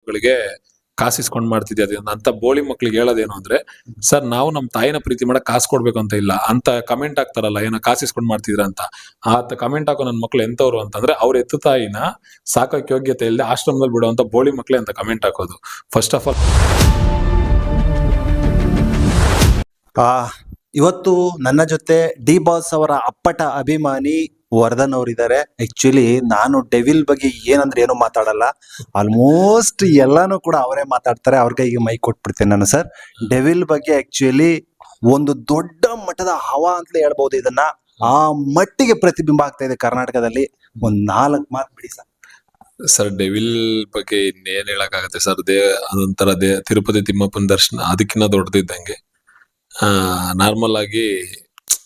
ಮಕ್ಕಳಿಗೆ ಕಾಸಿಸ್ಕೊಂಡ್ ಮಾಡ್ತಿದ್ದೆ ಅದನ್ನ ಅಂತ ಬೋಳಿ ಮಕ್ಳಿಗೆ ಹೇಳೋದೇನು ಅಂದ್ರೆ, ಸರ್ ನಾವು ನಮ್ ತಾಯಿನ ಪ್ರೀತಿ ಮಾಡಕ್ ಕಾಸು ಕೊಡ್ಬೇಕು ಅಂತ ಇಲ್ಲ ಅಂತ ಕಮೆಂಟ್ ಹಾಕ್ತಾರಲ್ಲ, ಏನೋ ಕಾಸಿಸ್ಕೊಂಡ್ ಮಾಡ್ತಿದ್ರ ಅಂತ. ಆತ ಕಮೆಂಟ್ ಹಾಕೋ ನನ್ ಮಕ್ಳು ಎಂತವ್ರು ಅಂತಂದ್ರೆ, ಅವ್ರ ಎತ್ತು ತಾಯಿನ ಸಾಕಕ್ ಯೋಗ್ಯತೆ ಇಲ್ಲದೆ ಆಶ್ರಮದಲ್ಲಿ ಬಿಡುವಂತ ಬೋಳಿ ಮಕ್ಳೇ ಅಂತ ಕಮೆಂಟ್ ಹಾಕೋದು. ಫಸ್ಟ್ ಆಫ್ ಆಲ್ ಇವತ್ತು ನನ್ನ ಜೊತೆ ಡಿ ಬಾಸ್ ಅವರ ಅಪ್ಪಟ ಅಭಿಮಾನಿ ವರ್ಧನ್ ಅವರಿದ್ದಾರೆ. ಆಕ್ಚುಲಿ ನಾನು ಡೆವಿಲ್ ಬಗ್ಗೆ ಏನಂದ್ರೆ ಏನು ಮಾತಾಡಲ್ಲ, ಆಲ್ಮೋಸ್ಟ್ ಎಲ್ಲಾನು ಕೂಡ ಅವರೇ ಮಾತಾಡ್ತಾರೆ. ಅವ್ರ ಕೈಗೆ ಮೈ ಕೊಟ್ಬಿಡ್ತೇನೆ ನಾನು. ಸರ್, ಡೆವಿಲ್ ಬಗ್ಗೆ ಆಕ್ಚುಲಿ ಒಂದು ದೊಡ್ಡ ಮಟ್ಟದ ಹವಾ ಅಂತಲೇ ಹೇಳ್ಬಹುದು. ಇದನ್ನ ಆ ಮಟ್ಟಿಗೆ ಪ್ರತಿಬಿಂಬ ಆಗ್ತಾ ಇದೆ ಕರ್ನಾಟಕದಲ್ಲಿ. ಒಂದ್ 4 ಮಾತು ಬಿಡಿ ಸರ್. ಸರ್, ಡೆವಿಲ್ ಬಗ್ಗೆ ಇನ್ನೇನ್ ಹೇಳಕ್ಕಾಗತ್ತೆ ಸರ್. ಅದೊಂಥರ ತಿರುಪತಿ ತಿಮ್ಮಪ್ಪನ ದರ್ಶನ ಅದಕ್ಕಿಂತ ದೊಡ್ಡದಿದ್ದಂಗೆ. ನಾರ್ಮಲ್ ಆಗಿ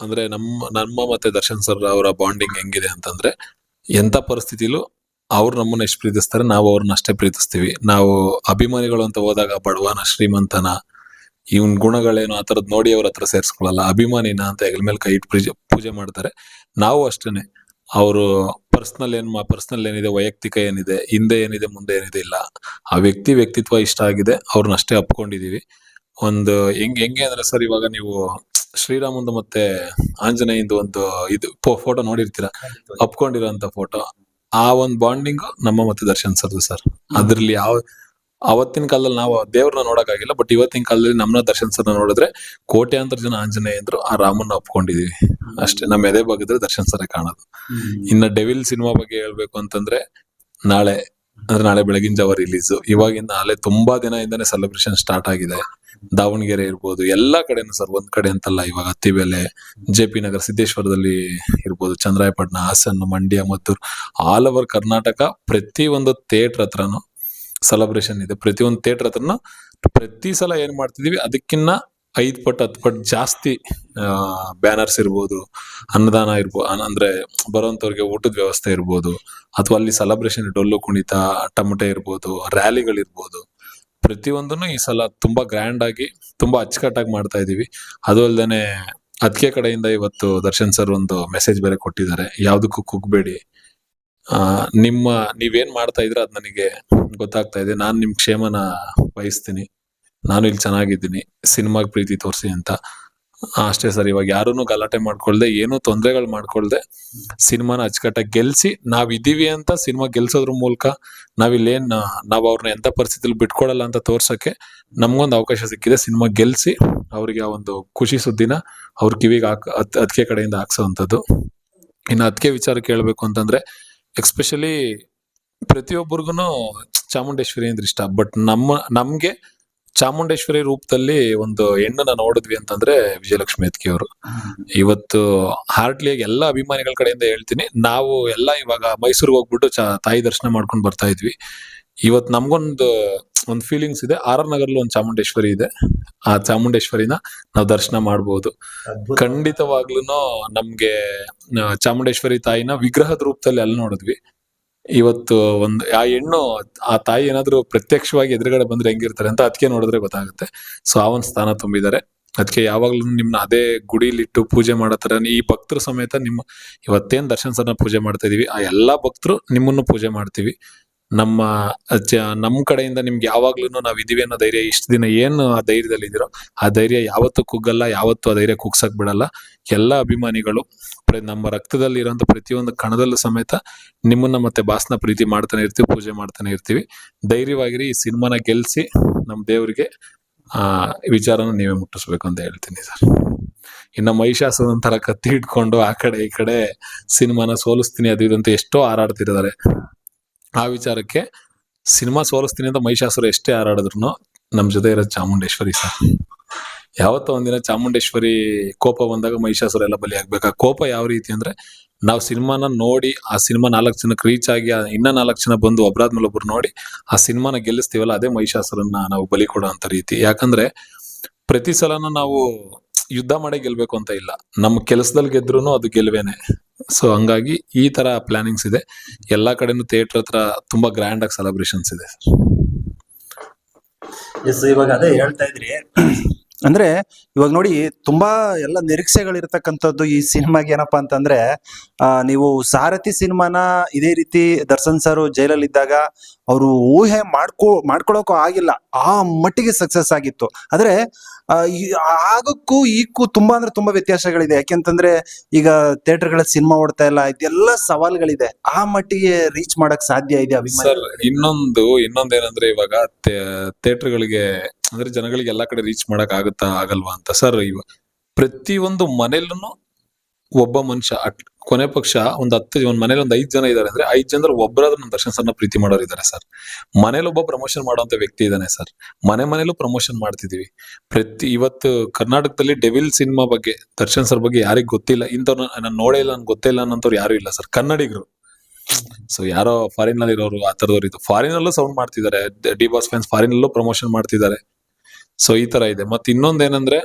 ಅಂದ್ರೆ ನಮ್ಮ ಮತ್ತೆ ದರ್ಶನ್ ಸರ್ ಅವರ ಬಾಂಡಿಂಗ್ ಹೆಂಗಿದೆ ಅಂತಂದ್ರೆ, ಎಂತ ಪರಿಸ್ಥಿತಿಲೂ ಅವ್ರು ನಮ್ಮನ್ನ ಎಷ್ಟು ಪ್ರೀತಿಸ್ತಾರೆ, ನಾವು ಅವ್ರನ್ನ ಅಷ್ಟೇ ಪ್ರೀತಿಸ್ತೀವಿ. ನಾವು ಅಭಿಮಾನಿಗಳು ಅಂತ ಹೋದಾಗ ಬಡವನ ಶ್ರೀಮಂತನ ಇವನ್ ಗುಣಗಳೇನು ಆ ತರದ್ ನೋಡಿ ಅವ್ರ ಹತ್ರ ಸೇರ್ಸ್ಕೊಳಲ್ಲ. ಅಭಿಮಾನಿನ ಅಂತ ಹೆಗಲ ಮೇಲೆ ಕೈ ಇಟ್ಟು ಪೂಜೆ ಮಾಡ್ತಾರೆ. ನಾವು ಅಷ್ಟೇನೆ. ಅವರು ಪರ್ಸನಲ್ ಏನಿದೆ, ವೈಯಕ್ತಿಕ ಏನಿದೆ, ಹಿಂದೆ ಏನಿದೆ, ಮುಂದೆ ಏನಿದೆ ಇಲ್ಲ. ಆ ವ್ಯಕ್ತಿತ್ವ ಇಷ್ಟ ಆಗಿದೆ, ಅವ್ರನ್ನ ಅಷ್ಟೇ ಅಪ್ಕೊಂಡಿದೀವಿ. ಒಂದು ಹೆಂಗೆ ಅಂದ್ರೆ ಸರ್, ಇವಾಗ ನೀವು ಶ್ರೀರಾಮಂದು ಮತ್ತೆ ಆಂಜನೇಯಂದು ಒಂದು ಇದು ಫೋಟೋ ನೋಡಿರ್ತೀರ, ಅಪ್ಕೊಂಡಿರೋಂತ ಫೋಟೋ. ಆ ಒಂದು ಬಾಂಡಿಂಗ್ ನಮ್ಮ ಮತ್ತೆ ದರ್ಶನ್ ಸರ್ದು ಸರ್. ಅದ್ರಲ್ಲಿ ಅವತ್ತಿನ ಕಾಲದಲ್ಲಿ ನಾವು ದೇವ್ರನ್ನ ನೋಡಕ್ಕಾಗಿಲ್ಲ, ಬಟ್ ಇವತ್ತಿನ ಕಾಲದಲ್ಲಿ ನಮ್ಮನ್ನ ದರ್ಶನ್ ಸರ್ನ ನೋಡಿದ್ರೆ ಕೋಟ್ಯಾಂತರ ಜನ ಆಂಜನೇಯಂದ್ರು ಆ ರಾಮನ್ನ ಒಪ್ಕೊಂಡಿದೀವಿ ಅಷ್ಟೇ. ನಮ್ಮ ಎದೆ ಬಗ್ಗಿದ್ರೆ ದರ್ಶನ್ ಸರೇ ಕಾಣೋದು. ಇನ್ನ ಡೆವಿಲ್ ಸಿನಿಮಾ ಬಗ್ಗೆ ಹೇಳ್ಬೇಕು ಅಂತಂದ್ರೆ, ನಾಳೆ ಬೆಳಗಿನ ಜಾವ ರಿಲೀಸ್. ಇವಾಗಿಂದ ನಾಳೆ ತುಂಬಾ ದಿನದಿಂದಾನೇ ಸೆಲೆಬ್ರೇಷನ್ ಸ್ಟಾರ್ಟ್ ಆಗಿದೆ. ದಾವಣಗೆರೆ ಇರ್ಬೋದು, ಎಲ್ಲಾ ಕಡೆನೂ ಸರ್, ಒಂದ್ ಕಡೆ ಅಂತಲ್ಲ. ಇವಾಗ ಅತ್ತಿಬೆಲೆ, JP ನಗರ, ಸಿದ್ದೇಶ್ವರದಲ್ಲಿ ಇರ್ಬೋದು, ಚಂದ್ರಾಯಪಟ್ಟಣ, ಹಾಸನ, ಮಂಡ್ಯ, ಮದ್ದೂರು, ಆಲ್ ಓವರ್ ಕರ್ನಾಟಕ ಪ್ರತಿ ಒಂದು ಥಿಯೇಟರ್ ಹತ್ರನು ಸೆಲೆಬ್ರೇಷನ್ ಇದೆ. ಪ್ರತಿಯೊಂದು ಥಿಯೇಟರ್ ಹತ್ರನು ಪ್ರತಿ ಸಲ ಏನ್ ಮಾಡ್ತಿದೀವಿ ಅದಕ್ಕಿನ್ನ 5 ಪಟ್ಟು 10 ಪಟ್ಟು ಜಾಸ್ತಿ ಬ್ಯಾನರ್ಸ್ ಇರ್ಬೋದು, ಅನ್ನದಾನ ಇರ್ಬೋದು, ಅಂದ್ರೆ ಬರೋಂತವ್ರಿಗೆ ಊಟದ ವ್ಯವಸ್ಥೆ ಇರ್ಬೋದು, ಅಥವಾ ಅಲ್ಲಿ ಸೆಲೆಬ್ರೇಷನ್ ಡೊಳ್ಳು ಕುಣಿತ, ಟಮಟೆ ಇರ್ಬೋದು, ರ್ಯಾಲಿಗಳಿರ್ಬೋದು, ಪ್ರತಿಯೊಂದನ್ನು ಈ ಸಲ ತುಂಬಾ ಗ್ರ್ಯಾಂಡ್ ಆಗಿ, ತುಂಬಾ ಅಚ್ಚುಕಟ್ಟಾಗಿ ಮಾಡ್ತಾ ಇದೀವಿ. ಅದು ಅಲ್ದೇನೆ ಅದಕ್ಕೆ ಕಡೆಯಿಂದ ಇವತ್ತು ದರ್ಶನ್ ಸರ್ ಒಂದು ಮೆಸೇಜ್ ಬೇರೆ ಕೊಟ್ಟಿದ್ದಾರೆ, ಯಾವ್ದಕ್ಕೂ ಕುಗ್ಬೇಡಿ. ನೀವೇನ್ ಮಾಡ್ತಾ ಇದ್ರ ಅದ್ ನನಗೆ ಗೊತ್ತಾಗ್ತಾ ಇದೆ. ನಾನ್ ನಿಮ್ ಕ್ಷೇಮನ ಬಯಸ್ತೀನಿ. ನಾನು ಇಲ್ಲಿ ಚೆನ್ನಾಗಿದ್ದೀನಿ, ಸಿನಿಮಾಗ್ ಪ್ರೀತಿ ತೋರಿಸಿ ಅಂತ ಅಷ್ಟೇ ಸರ್. ಇವಾಗ ಯಾರೂನು ಗಲಾಟೆ ಮಾಡ್ಕೊಳ್ದೆ, ಏನು ತೊಂದರೆಗಳು ಮಾಡ್ಕೊಳ್ದೆ, ಸಿನಿಮಾನ ಅಚ್ಚುಕಟ್ಟಾಗಿ ಗೆಲ್ಸಿ. ನಾವಿದೀವಿ ಅಂತ ಸಿನಿಮಾ ಗೆಲ್ಸೋದ್ರ ಮೂಲಕ ನಾವ್ ಅವ್ರನ್ನ ಎಂತ ಪರಿಸ್ಥಿತಿಲಿ ಬಿಟ್ಕೊಡಲ್ಲ ಅಂತ ತೋರ್ಸಕ್ಕೆ ನಮ್ಗೊಂದು ಅವಕಾಶ ಸಿಕ್ಕಿದೆ. ಸಿನಿಮಾ ಗೆಲ್ಸಿ ಅವ್ರಿಗೆ ಆ ಒಂದು ಖುಷಿ ಸುದ್ದಿನ ಅವ್ರ ಕಿವಿಗೆ ಅದಕ್ಕೆ ಕಡೆಯಿಂದ ಹಾಕ್ಸೋವಂಥದ್ದು. ಇನ್ನು ಅದಕ್ಕೆ ವಿಚಾರಕ್ಕೆ ಹೇಳ್ಬೇಕು ಅಂತಂದ್ರೆ, ಎಕ್ಸ್ಪೆಷಲಿ ಪ್ರತಿಯೊಬ್ಬರಿಗೂ ಚಾಮುಂಡೇಶ್ವರಿ ಅಂದ್ರೆ ಇಷ್ಟ. ಬಟ್ ನಮ್ಗೆ ಚಾಮುಂಡೇಶ್ವರಿ ರೂಪದಲ್ಲಿ ಒಂದು ಹೆಣ್ಣನ್ನ ನೋಡಿದ್ವಿ ಅಂತಂದ್ರೆ ವಿಜಯಲಕ್ಷ್ಮಿ ಅದ್ಕೆ ಅವರು. ಇವತ್ತು ಹಾರ್ಟ್ಲಿಯಾಗಿ ಎಲ್ಲಾ ಅಭಿಮಾನಿಗಳ ಕಡೆಯಿಂದ ಹೇಳ್ತೀನಿ, ನಾವು ಎಲ್ಲ ಇವಾಗ ಮೈಸೂರಿಗೆ ಹೋಗ್ಬಿಟ್ಟು ತಾಯಿ ದರ್ಶನ ಮಾಡ್ಕೊಂಡು ಬರ್ತಾ ಇದ್ವಿ. ಇವತ್ತು ನಮ್ಗೊಂದು ಫೀಲಿಂಗ್ಸ್ ಇದೆ. RR ನಗರ್ಲಿ ಒಂದು ಚಾಮುಂಡೇಶ್ವರಿ ಇದೆ. ಆ ಚಾಮುಂಡೇಶ್ವರಿನ ನಾವು ದರ್ಶನ ಮಾಡ್ಬೋದು. ಖಂಡಿತವಾಗ್ಲೂನು ನಮ್ಗೆ ಚಾಮುಂಡೇಶ್ವರಿ ತಾಯಿನ ವಿಗ್ರಹದ ರೂಪದಲ್ಲಿ ಅಲ್ಲಿ ನೋಡಿದ್ವಿ. ಇವತ್ತು ಆ ಹೆಣ್ಣು, ಆ ತಾಯಿ ಏನಾದ್ರು ಪ್ರತ್ಯಕ್ಷವಾಗಿ ಎದುರುಗಡೆ ಬಂದ್ರೆ ಹೆಂಗಿರ್ತಾರೆ ಅಂತ ಅದಕ್ಕೆ ನೋಡಿದ್ರೆ ಗೊತ್ತಾಗುತ್ತೆ. ಸೊ ಆ ಒಂದು ಸ್ಥಾನ ತುಂಬಿದ್ದಾರೆ. ಅದಕ್ಕೆ ಯಾವಾಗ್ಲೂ ನಿಮ್ನ ಅದೇ ಗುಡಿಲಿಟ್ಟು ಪೂಜೆ ಮಾಡೋ ತರ ಈ ಭಕ್ತರು ಸಮೇತ ಇವತ್ತೇನ್ ದರ್ಶನ್ ಸರ್ನ ಪೂಜೆ ಮಾಡ್ತಾ ಇದೀವಿ, ಆ ಎಲ್ಲಾ ಭಕ್ತರು ನಿಮ್ಮನ್ನು ಪೂಜೆ ಮಾಡ್ತೀವಿ. ನಮ್ ಕಡೆಯಿಂದ ನಿಮ್ಗೆ ಯಾವಾಗ್ಲೂ ನಾವ್ ಇದೀವಿ ಅನ್ನೋ ಧೈರ್ಯ, ಇಷ್ಟ ದಿನ ಏನು ಆ ಧೈರ್ಯದಲ್ಲಿ ಇದೀರೋ ಆ ಧೈರ್ಯ ಯಾವತ್ತೂ ಕುಗ್ಗಲ್ಲ, ಯಾವತ್ತೂ ಆ ಧೈರ್ಯ ಕುಗ್ಸಕ್ ಬಿಡಲ್ಲ. ಎಲ್ಲಾ ಅಭಿಮಾನಿಗಳು ನಮ್ಮ ರಕ್ತದಲ್ಲಿ ಇರೋಂಥ ಪ್ರತಿಯೊಂದು ಕಣದಲ್ಲೂ ಸಮೇತ ನಿಮ್ಮನ್ನ ಮತ್ತೆ ಬಾಸ್ನ ಪ್ರೀತಿ ಮಾಡ್ತಾನೆ ಇರ್ತೀವಿ, ಪೂಜೆ ಮಾಡ್ತಾನೆ ಇರ್ತೀವಿ. ಧೈರ್ಯವಾಗಿರಿ, ಈ ಸಿನಿಮಾನ ಗೆಲ್ಸಿ ನಮ್ ದೇವ್ರಿಗೆ ವಿಚಾರನ ನೀವೇ ಮುಟ್ಟಿಸ್ಬೇಕು ಅಂತ ಹೇಳ್ತೀನಿ ಸರ್. ಇನ್ನ ಮಹಿಷಾಸುರನ ತರ ಕತ್ತಿ ಇಟ್ಕೊಂಡು ಆ ಕಡೆ ಈ ಕಡೆ ಸಿನಿಮಾನ ಸೋಲಿಸ್ತೀನಿ ಅದು ಇದು ಅಂತ ಎಷ್ಟೋ ಹಾರಾಡ್ತಿದ್ದಾರೆ. ಆ ವಿಚಾರಕ್ಕೆ ಸಿನಿಮಾ ಸೋಲಿಸ್ತೀನಿ ಅಂತ ಮಹಿಷಾಸುರ ಎಷ್ಟೇ ಹಾರಾಡಿದ್ರು ನಮ್ ಜೊತೆ ಇರೋದು ಚಾಮುಂಡೇಶ್ವರಿ ಸರ್. ಯಾವತ್ತೋ ಒಂದಿನ ಚಾಮುಂಡೇಶ್ವರಿ ಕೋಪ ಬಂದಾಗ ಮಹಿಷಾಸುರ ಎಲ್ಲ ಬಲಿ ಆಗ್ಬೇಕು. ಆ ಕೋಪ ಯಾವ ರೀತಿ ಅಂದ್ರೆ, ನಾವು ಸಿನಿಮಾನ ನೋಡಿ ಆ ಸಿನಿಮಾ 4 ಜನಕ್ಕೆ ರೀಚ್ ಆಗಿ ಇನ್ನ 4 ಜನ ಬಂದು ಒಬ್ರಾದ್ಮೇಲೆ ಒಬ್ರು ನೋಡಿ ಆ ಸಿನಿಮಾನ ಗೆಲ್ಲಿಸ್ತೀವಲ್ಲ, ಅದೇ ಮಹಿಷಾಸುರನ್ನ ನಾವು ಬಲಿ ಕೊಡೋ ಅಂತ ರೀತಿ. ಯಾಕಂದ್ರೆ ಪ್ರತಿ ಸಲನೂ ನಾವು ಯುದ್ಧ ಮಾಡೇ ಗೆಲ್ಬೇಕು ಅಂತ ಇಲ್ಲ, ನಮ್ಮ ಕೆಲಸದಲ್ಲಿ ಗೆದ್ರೂ ಅದು ಗೆಲ್ವೇನೆ. ಸೊ ಹಂಗಾಗಿ ಈ ತರ ಪ್ಲಾನಿಂಗ್ಸ್ ಇದೆ. ಎಲ್ಲಾ ಕಡೆನೂ ಥಿಯೇಟರ್ ಹತ್ರ ತುಂಬಾ ಗ್ರ್ಯಾಂಡ್ ಆಗಿ ಸೆಲೆಬ್ರೇಷನ್ಸ್ ಇದೆ. ಇವಾಗ ಅದೇ ಹೇಳ್ತಾ ಇದ್ರಿ, ಅಂದ್ರೆ ಇವಾಗ ನೋಡಿ ತುಂಬಾ ಎಲ್ಲ ನಿರೀಕ್ಷೆಗಳಿರ್ತಕ್ಕಂಥದ್ದು ಈ ಸಿನಿಮಾಗೆ ಏನಪ್ಪಾ ಅಂತಂದ್ರೆ ನೀವು ಸಾರಥಿ ಸಿನಿಮಾನ ಇದೇ ರೀತಿ ದರ್ಶನ್ ಸರ್ ಜೈಲಲ್ಲಿ ಇದ್ದಾಗ ಅವರು ಊಹೆ ಮಾಡ್ಕೊಳಕ್ಕೂ ಆಗಿಲ್ಲ, ಆ ಮಟ್ಟಿಗೆ ಸಕ್ಸಸ್ ಆಗಿತ್ತು. ಆದ್ರೆ ಆಗಕ್ಕೂ ಈಗೂ ತುಂಬಾ ಅಂದ್ರೆ ತುಂಬಾ ವ್ಯತ್ಯಾಸಗಳಿದೆ. ಯಾಕೆಂತಂದ್ರೆ ಈಗ ಥಿಯೇಟರ್ಗಳ ಸಿನಿಮಾ ಓಡ್ತಾ ಇಲ್ಲ, ಇದೆಲ್ಲ ಸವಾಲ್ಗಳಿದೆ. ಆ ಮಟ್ಟಿಗೆ ರೀಚ್ ಮಾಡಕ್ ಸಾಧ್ಯ ಇದೆ ಅಭಿಮಾನಿ. ಸರ್ ಇನ್ನೊಂದೇನಂದ್ರೆ ಇವಾಗ ಥಿಯೇಟರ್ಗಳಿಗೆ ಅಂದ್ರೆ ಜನಗಳಿಗೆ ಎಲ್ಲಾ ಕಡೆ ರೀಚ್ ಮಾಡಕ್ ಆಗಲ್ವಾ ಅಂತ ಸರ್. ಇವಾಗ ಪ್ರತಿಯೊಂದು ಮನೇಲೂ ಒಬ್ಬ ಮನುಷ್ಯ ಕೊನೆ ಪಕ್ಷ ಒಂದ್ ಮನೇಲಿ ಒಂದ್ 5 ಜನ ಇದಾರೆ ಅಂದ್ರೆ 5 ಜನರು ಒಬ್ಬರಾದ್ರೂ ನಮ್ ದರ್ಶನ್ ಸರ್ನ ಪ್ರೀತಿ ಮಾಡೋರು ಇದಾರೆ ಸರ್. ಮನೇಲಿ ಒಬ್ಬ ಪ್ರಮೋಷನ್ ಮಾಡುವಂತ ವ್ಯಕ್ತಿ ಇದಾನೆ ಸರ್. ಮನೇಲೂ ಪ್ರಮೋಷನ್ ಮಾಡ್ತಿದೀವಿ. ಇವತ್ತು ಕರ್ನಾಟಕದಲ್ಲಿ ಡೆವಿಲ್ ಸಿನಿಮಾ ಬಗ್ಗೆ, ದರ್ಶನ್ ಸರ್ ಬಗ್ಗೆ ಯಾರಿಗ್ ಗೊತ್ತಿಲ್ಲ, ಇಂಥವ್ರು ನಾನು ನೋಡೇ ಇಲ್ಲ, ನನ್ಗೆ ಗೊತ್ತೇ ಇಲ್ಲ ಅನ್ನೋರು ಯಾರು ಇಲ್ಲ ಸರ್, ಕನ್ನಡಿಗರು. ಸೊ ಯಾರೋ ಫಾರಿನ್ ನಲ್ಲಿ ಇರೋರು ಆ ತರದವ್ರು ಇದು ಫಾರಿನ್ ಅಲ್ಲೂ ಸೌಂಡ್ ಮಾಡ್ತಿದ್ದಾರೆ, ಡಿ ಬಾಸ್ ಫ್ಯಾನ್ಸ್ ಫಾರಿನ್ ಅಲ್ಲೂ ಪ್ರಮೋಷನ್ ಮಾಡ್ತಿದ್ದಾರೆ. ಸೊ ಈ ತರ ಇದೆ. ಮತ್ತೆ ಇನ್ನೊಂದೇನಂದ್ರೆ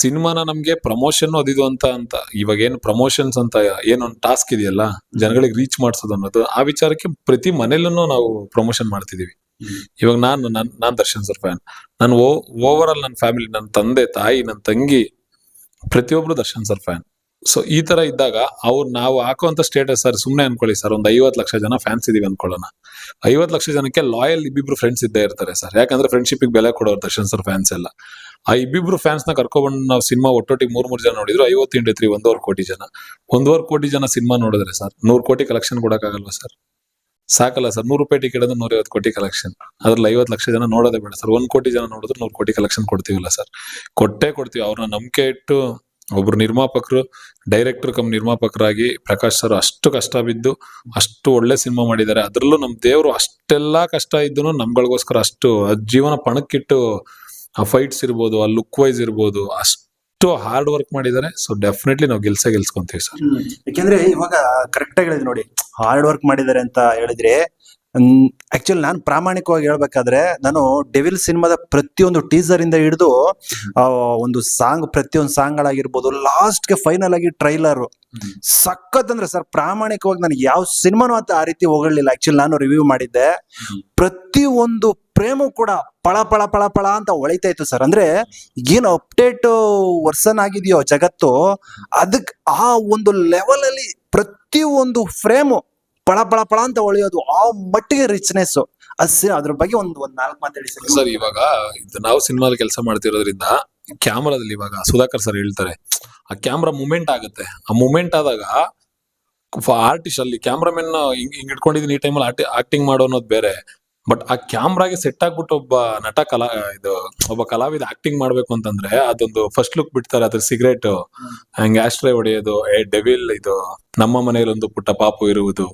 ಸಿನಿಮಾನ ನಮ್ಗೆ ಪ್ರಮೋಷನ್ ಅದಿದು ಅಂತ ಇವಾಗ ಏನು ಪ್ರಮೋಷನ್ಸ್ ಅಂತ ಏನೊಂದು ಟಾಸ್ಕ್ ಇದೆಯಲ್ಲ, ಜನಗಳಿಗೆ ರೀಚ್ ಮಾಡ್ಸೋದು ಅನ್ನೋದು, ಆ ವಿಚಾರಕ್ಕೆ ಪ್ರತಿ ಮನೇಲೂ ನಾವು ಪ್ರಮೋಷನ್ ಮಾಡ್ತಿದೀವಿ. ಇವಾಗ ನಾನ್ ದರ್ಶನ್ ಸರ್ ಫ್ಯಾನ್. ನಾನು ಓವರ್ ಆಲ್ ನನ್ನ ಫ್ಯಾಮಿಲಿ, ನನ್ನ ತಂದೆ ತಾಯಿ, ನನ್ನ ತಂಗಿ, ಪ್ರತಿಯೊಬ್ರು ದರ್ಶನ್ ಸರ್ ಫ್ಯಾನ್. ಸೊ ಈ ತರ ಇದ್ದಾಗ ನಾವು ಹಾಕುವಂತ ಸ್ಟೇಟಸ್ ಸರ್, ಸುಮ್ನೆ ಅನ್ಕೊಳ್ಳಿ ಸರ್, ಒಂದ್ 50 ಲಕ್ಷ ಜನ ಫ್ಯಾನ್ಸ್ ಇದೀವಿ ಅನ್ಕೊಳ್ಳೋಣ. 50 ಲಕ್ಷ ಜನಕ್ಕೆ ಲಾಯಲ್ ಇಬ್ಬಿಬ್ರು ಫ್ರೆಂಡ್ಸ್ ಇದ್ದೇ ಇರ್ತಾರೆ ಸರ್. ಯಾಕಂದ್ರೆ ಫ್ರೆಂಡ್ಶಿಪ್ ಬೆಲೆ ಕೊಡೋರು ದರ್ಶನ್ ಸರ್ ಫ್ಯಾನ್ಸ್ ಎಲ್ಲ. ಆ ಇಬ್ಬಿಬ್ರು ಫ್ಯಾನ್ಸ್ ನ ಕರ್ಕೊಂಡ್ಬಂದು ನಾವು ಸಿನಿಮಾ ಒಟ್ಟೊಟ್ಟಿಗೆ 3 ಜನ ನೋಡಿದ್ರು 50 × 3 1.5 ಕೋಟಿ ಜನ. 1.5 ಕೋಟಿ ಜನ ಸಿನಿಮಾ ನೋಡಿದ್ರೆ ಸರ್ 100 ಕೋಟಿ ಕಲೆಕ್ಷನ್ ಕೊಡಕ್ಕಾಗಲ್ವಾ ಸರ್? ಸಾಕಲ್ಲ ಸರ್. 100 ರೂಪಾಯಿ ಟಿಕೆಟ್ ಅಂದ್ರೆ 150 ಕೋಟಿ ಕಲೆಕ್ಷನ್. ಅದ್ರಲ್ಲಿ 50 ಲಕ್ಷ ಜನ ನೋಡೋದೇ ಬೇಡ ಸರ್. 1 ಕೋಟಿ ಜನ ನೋಡಿದ್ರೆ 100 ಕೋಟಿ ಕಲೆಕ್ಷನ್ ಕೊಡ್ತೀವಿಲ್ಲ ಸರ್? ಕೊಡ್ತೀವಿ. ಅವ್ರನ್ನ ನಂಬಿಕೆ ಇಟ್ಟು ಒಬ್ರು ನಿರ್ಮಾಪಕರು, ಡೈರೆಕ್ಟರ್ ಕಮ್ ನಿರ್ಮಾಪಕರಾಗಿ ಪ್ರಕಾಶ್ ಸರ್ ಅಷ್ಟು ಕಷ್ಟ ಬಿದ್ದು ಅಷ್ಟು ಒಳ್ಳೆ ಸಿನಿಮಾ ಮಾಡಿದ್ದಾರೆ. ಅದ್ರಲ್ಲೂ ನಮ್ ದೇವ್ರು ಅಷ್ಟೆಲ್ಲಾ ಕಷ್ಟ ಇದ್ದು ನಮ್ಗಳಿಗೋಸ್ಕರ ಅಷ್ಟು ಜೀವನ ಪಣಕ್ಕಿಟ್ಟು ಆ ಫೈಟ್ಸ್ ಇರ್ಬೋದು, ಆ ಲುಕ್ ವೈಸ್ ಇರ್ಬೋದು, ಅಷ್ಟು ಹಾರ್ಡ್ ವರ್ಕ್ ಮಾಡಿದ್ದಾರೆ. ಸೊ ಡೆಫಿನೆಟ್ಲಿ ನಾವು ಗೆಲ್ಸ್ಕೊಂತೀವಿ ಸರ್. ಯಾಕೆಂದ್ರೆ ಇವಾಗ ಕರೆಕ್ಟ್ ಆಗಿ ಹೇಳಿದ್ರಿ ನೋಡಿ, ಹಾರ್ಡ್ ವರ್ಕ್ ಮಾಡಿದ್ದಾರೆ ಅಂತ ಹೇಳಿದ್ರೆ, ಆಕ್ಚುಲಿ ನಾನು ಪ್ರಾಮಾಣಿಕವಾಗಿ ಹೇಳ್ಬೇಕಾದ್ರೆ, ನಾನು ಡೆವಿಲ್ ಸಿನಿಮಾದ ಪ್ರತಿಯೊಂದು ಟೀಸರ್ ಇಂದ ಹಿಡಿದು ಒಂದು ಸಾಂಗ್, ಪ್ರತಿಯೊಂದು ಸಾಂಗ್ ಗಳಾಗಿರ್ಬೋದು, ಲಾಸ್ಟ್ ಗೆ ಫೈನಲ್ ಆಗಿ ಟ್ರೈಲರ್ ಸಖತ್ ಅಂದ್ರೆ ಸರ್, ಪ್ರಾಮಾಣಿಕವಾಗಿ ನನಗೆ ಯಾವ ಸಿನಿಮಾನು ಅಂತ ಆ ರೀತಿ ಹೋಗಲಿಲ್ಲ. ಆಕ್ಚುಲಿ ನಾನು ರಿವ್ಯೂ ಮಾಡಿದ್ದೆ, ಪ್ರತಿಯೊಂದು ಪ್ರೇಮು ಕೂಡ ಪಳ ಪಳ ಪಳ ಪಳ ಅಂತ ಹೊಳಿತಾ ಇತ್ತು ಸರ್. ಅಂದ್ರೆ ಏನು ಅಪ್ಡೇಟ್ ವರ್ಷನ್ ಆಗಿದೆಯೋ ಜಗತ್ತು, ಅದಕ್ ಆ ಒಂದು ಲೆವೆಲ್ ಅಲ್ಲಿ ಪ್ರತಿಯೊಂದು ಫ್ರೇಮು ಪಳ ಪಳ ಪಳ ಅಂತ ಹೊಳೆಯೋದು, ಆ ಮಟ್ಟಿಗೆ ರಿಚ್ನೆಸ್. ಅದ್ರ ಬಗ್ಗೆ ಒಂದ್ 4 ಮಾತಾಡಿ ಸರ್. ಇವಾಗ ನಾವು ಸಿನಿಮಾದಲ್ಲಿ ಕೆಲಸ ಮಾಡ್ತಿರೋದ್ರಿಂದ ಕ್ಯಾಮ್ರಾದಲ್ಲಿ ಇವಾಗ ಸುಧಾಕರ್ ಸರ್ ಹೇಳ್ತಾರೆ, ಆ ಕ್ಯಾಮ್ರಾ ಮೂಮೆಂಟ್ ಆಗುತ್ತೆ. ಆ ಮೂಮೆಂಟ್ ಆದಾಗ ಆರ್ಟಿಸ್ಟ್ ಅಲ್ಲಿ ಕ್ಯಾಮ್ರಾಮನ್ ಹಿಂಗ್ ಇಟ್ಕೊಂಡಿದ್ದೀನಿ ಈ ಟೈಮಲ್ಲಿ ಆಕ್ಟಿಂಗ್ ಮಾಡೋ ಅನ್ನೋದು ಬೇರೆ. ಬಟ್ ಆ ಕ್ಯಾಮ್ರಾಗೆ ಸೆಟ್ ಆಗ್ಬಿಟ್ಟು ಒಬ್ಬ ಕಲಾವಿದ ಆಕ್ಟಿಂಗ್ ಮಾಡ್ಬೇಕು ಅಂತಂದ್ರೆ ಅದೊಂದು ಫಸ್ಟ್ ಲುಕ್ ಬಿಡ್ತಾರೆ, ಅದ್ರ ಸಿಗರೇಟ್ ಹಂಗೆ ಆಸ್ಟ್ರೇ ಹೊಡೆಯೋದು, ಡೆವಿಲ್ ಇದು ನಮ್ಮ ಮನೆಯಲ್ಲಿ ಒಂದು ಪುಟ್ಟ ಪಾಪು ಇರುವುದು,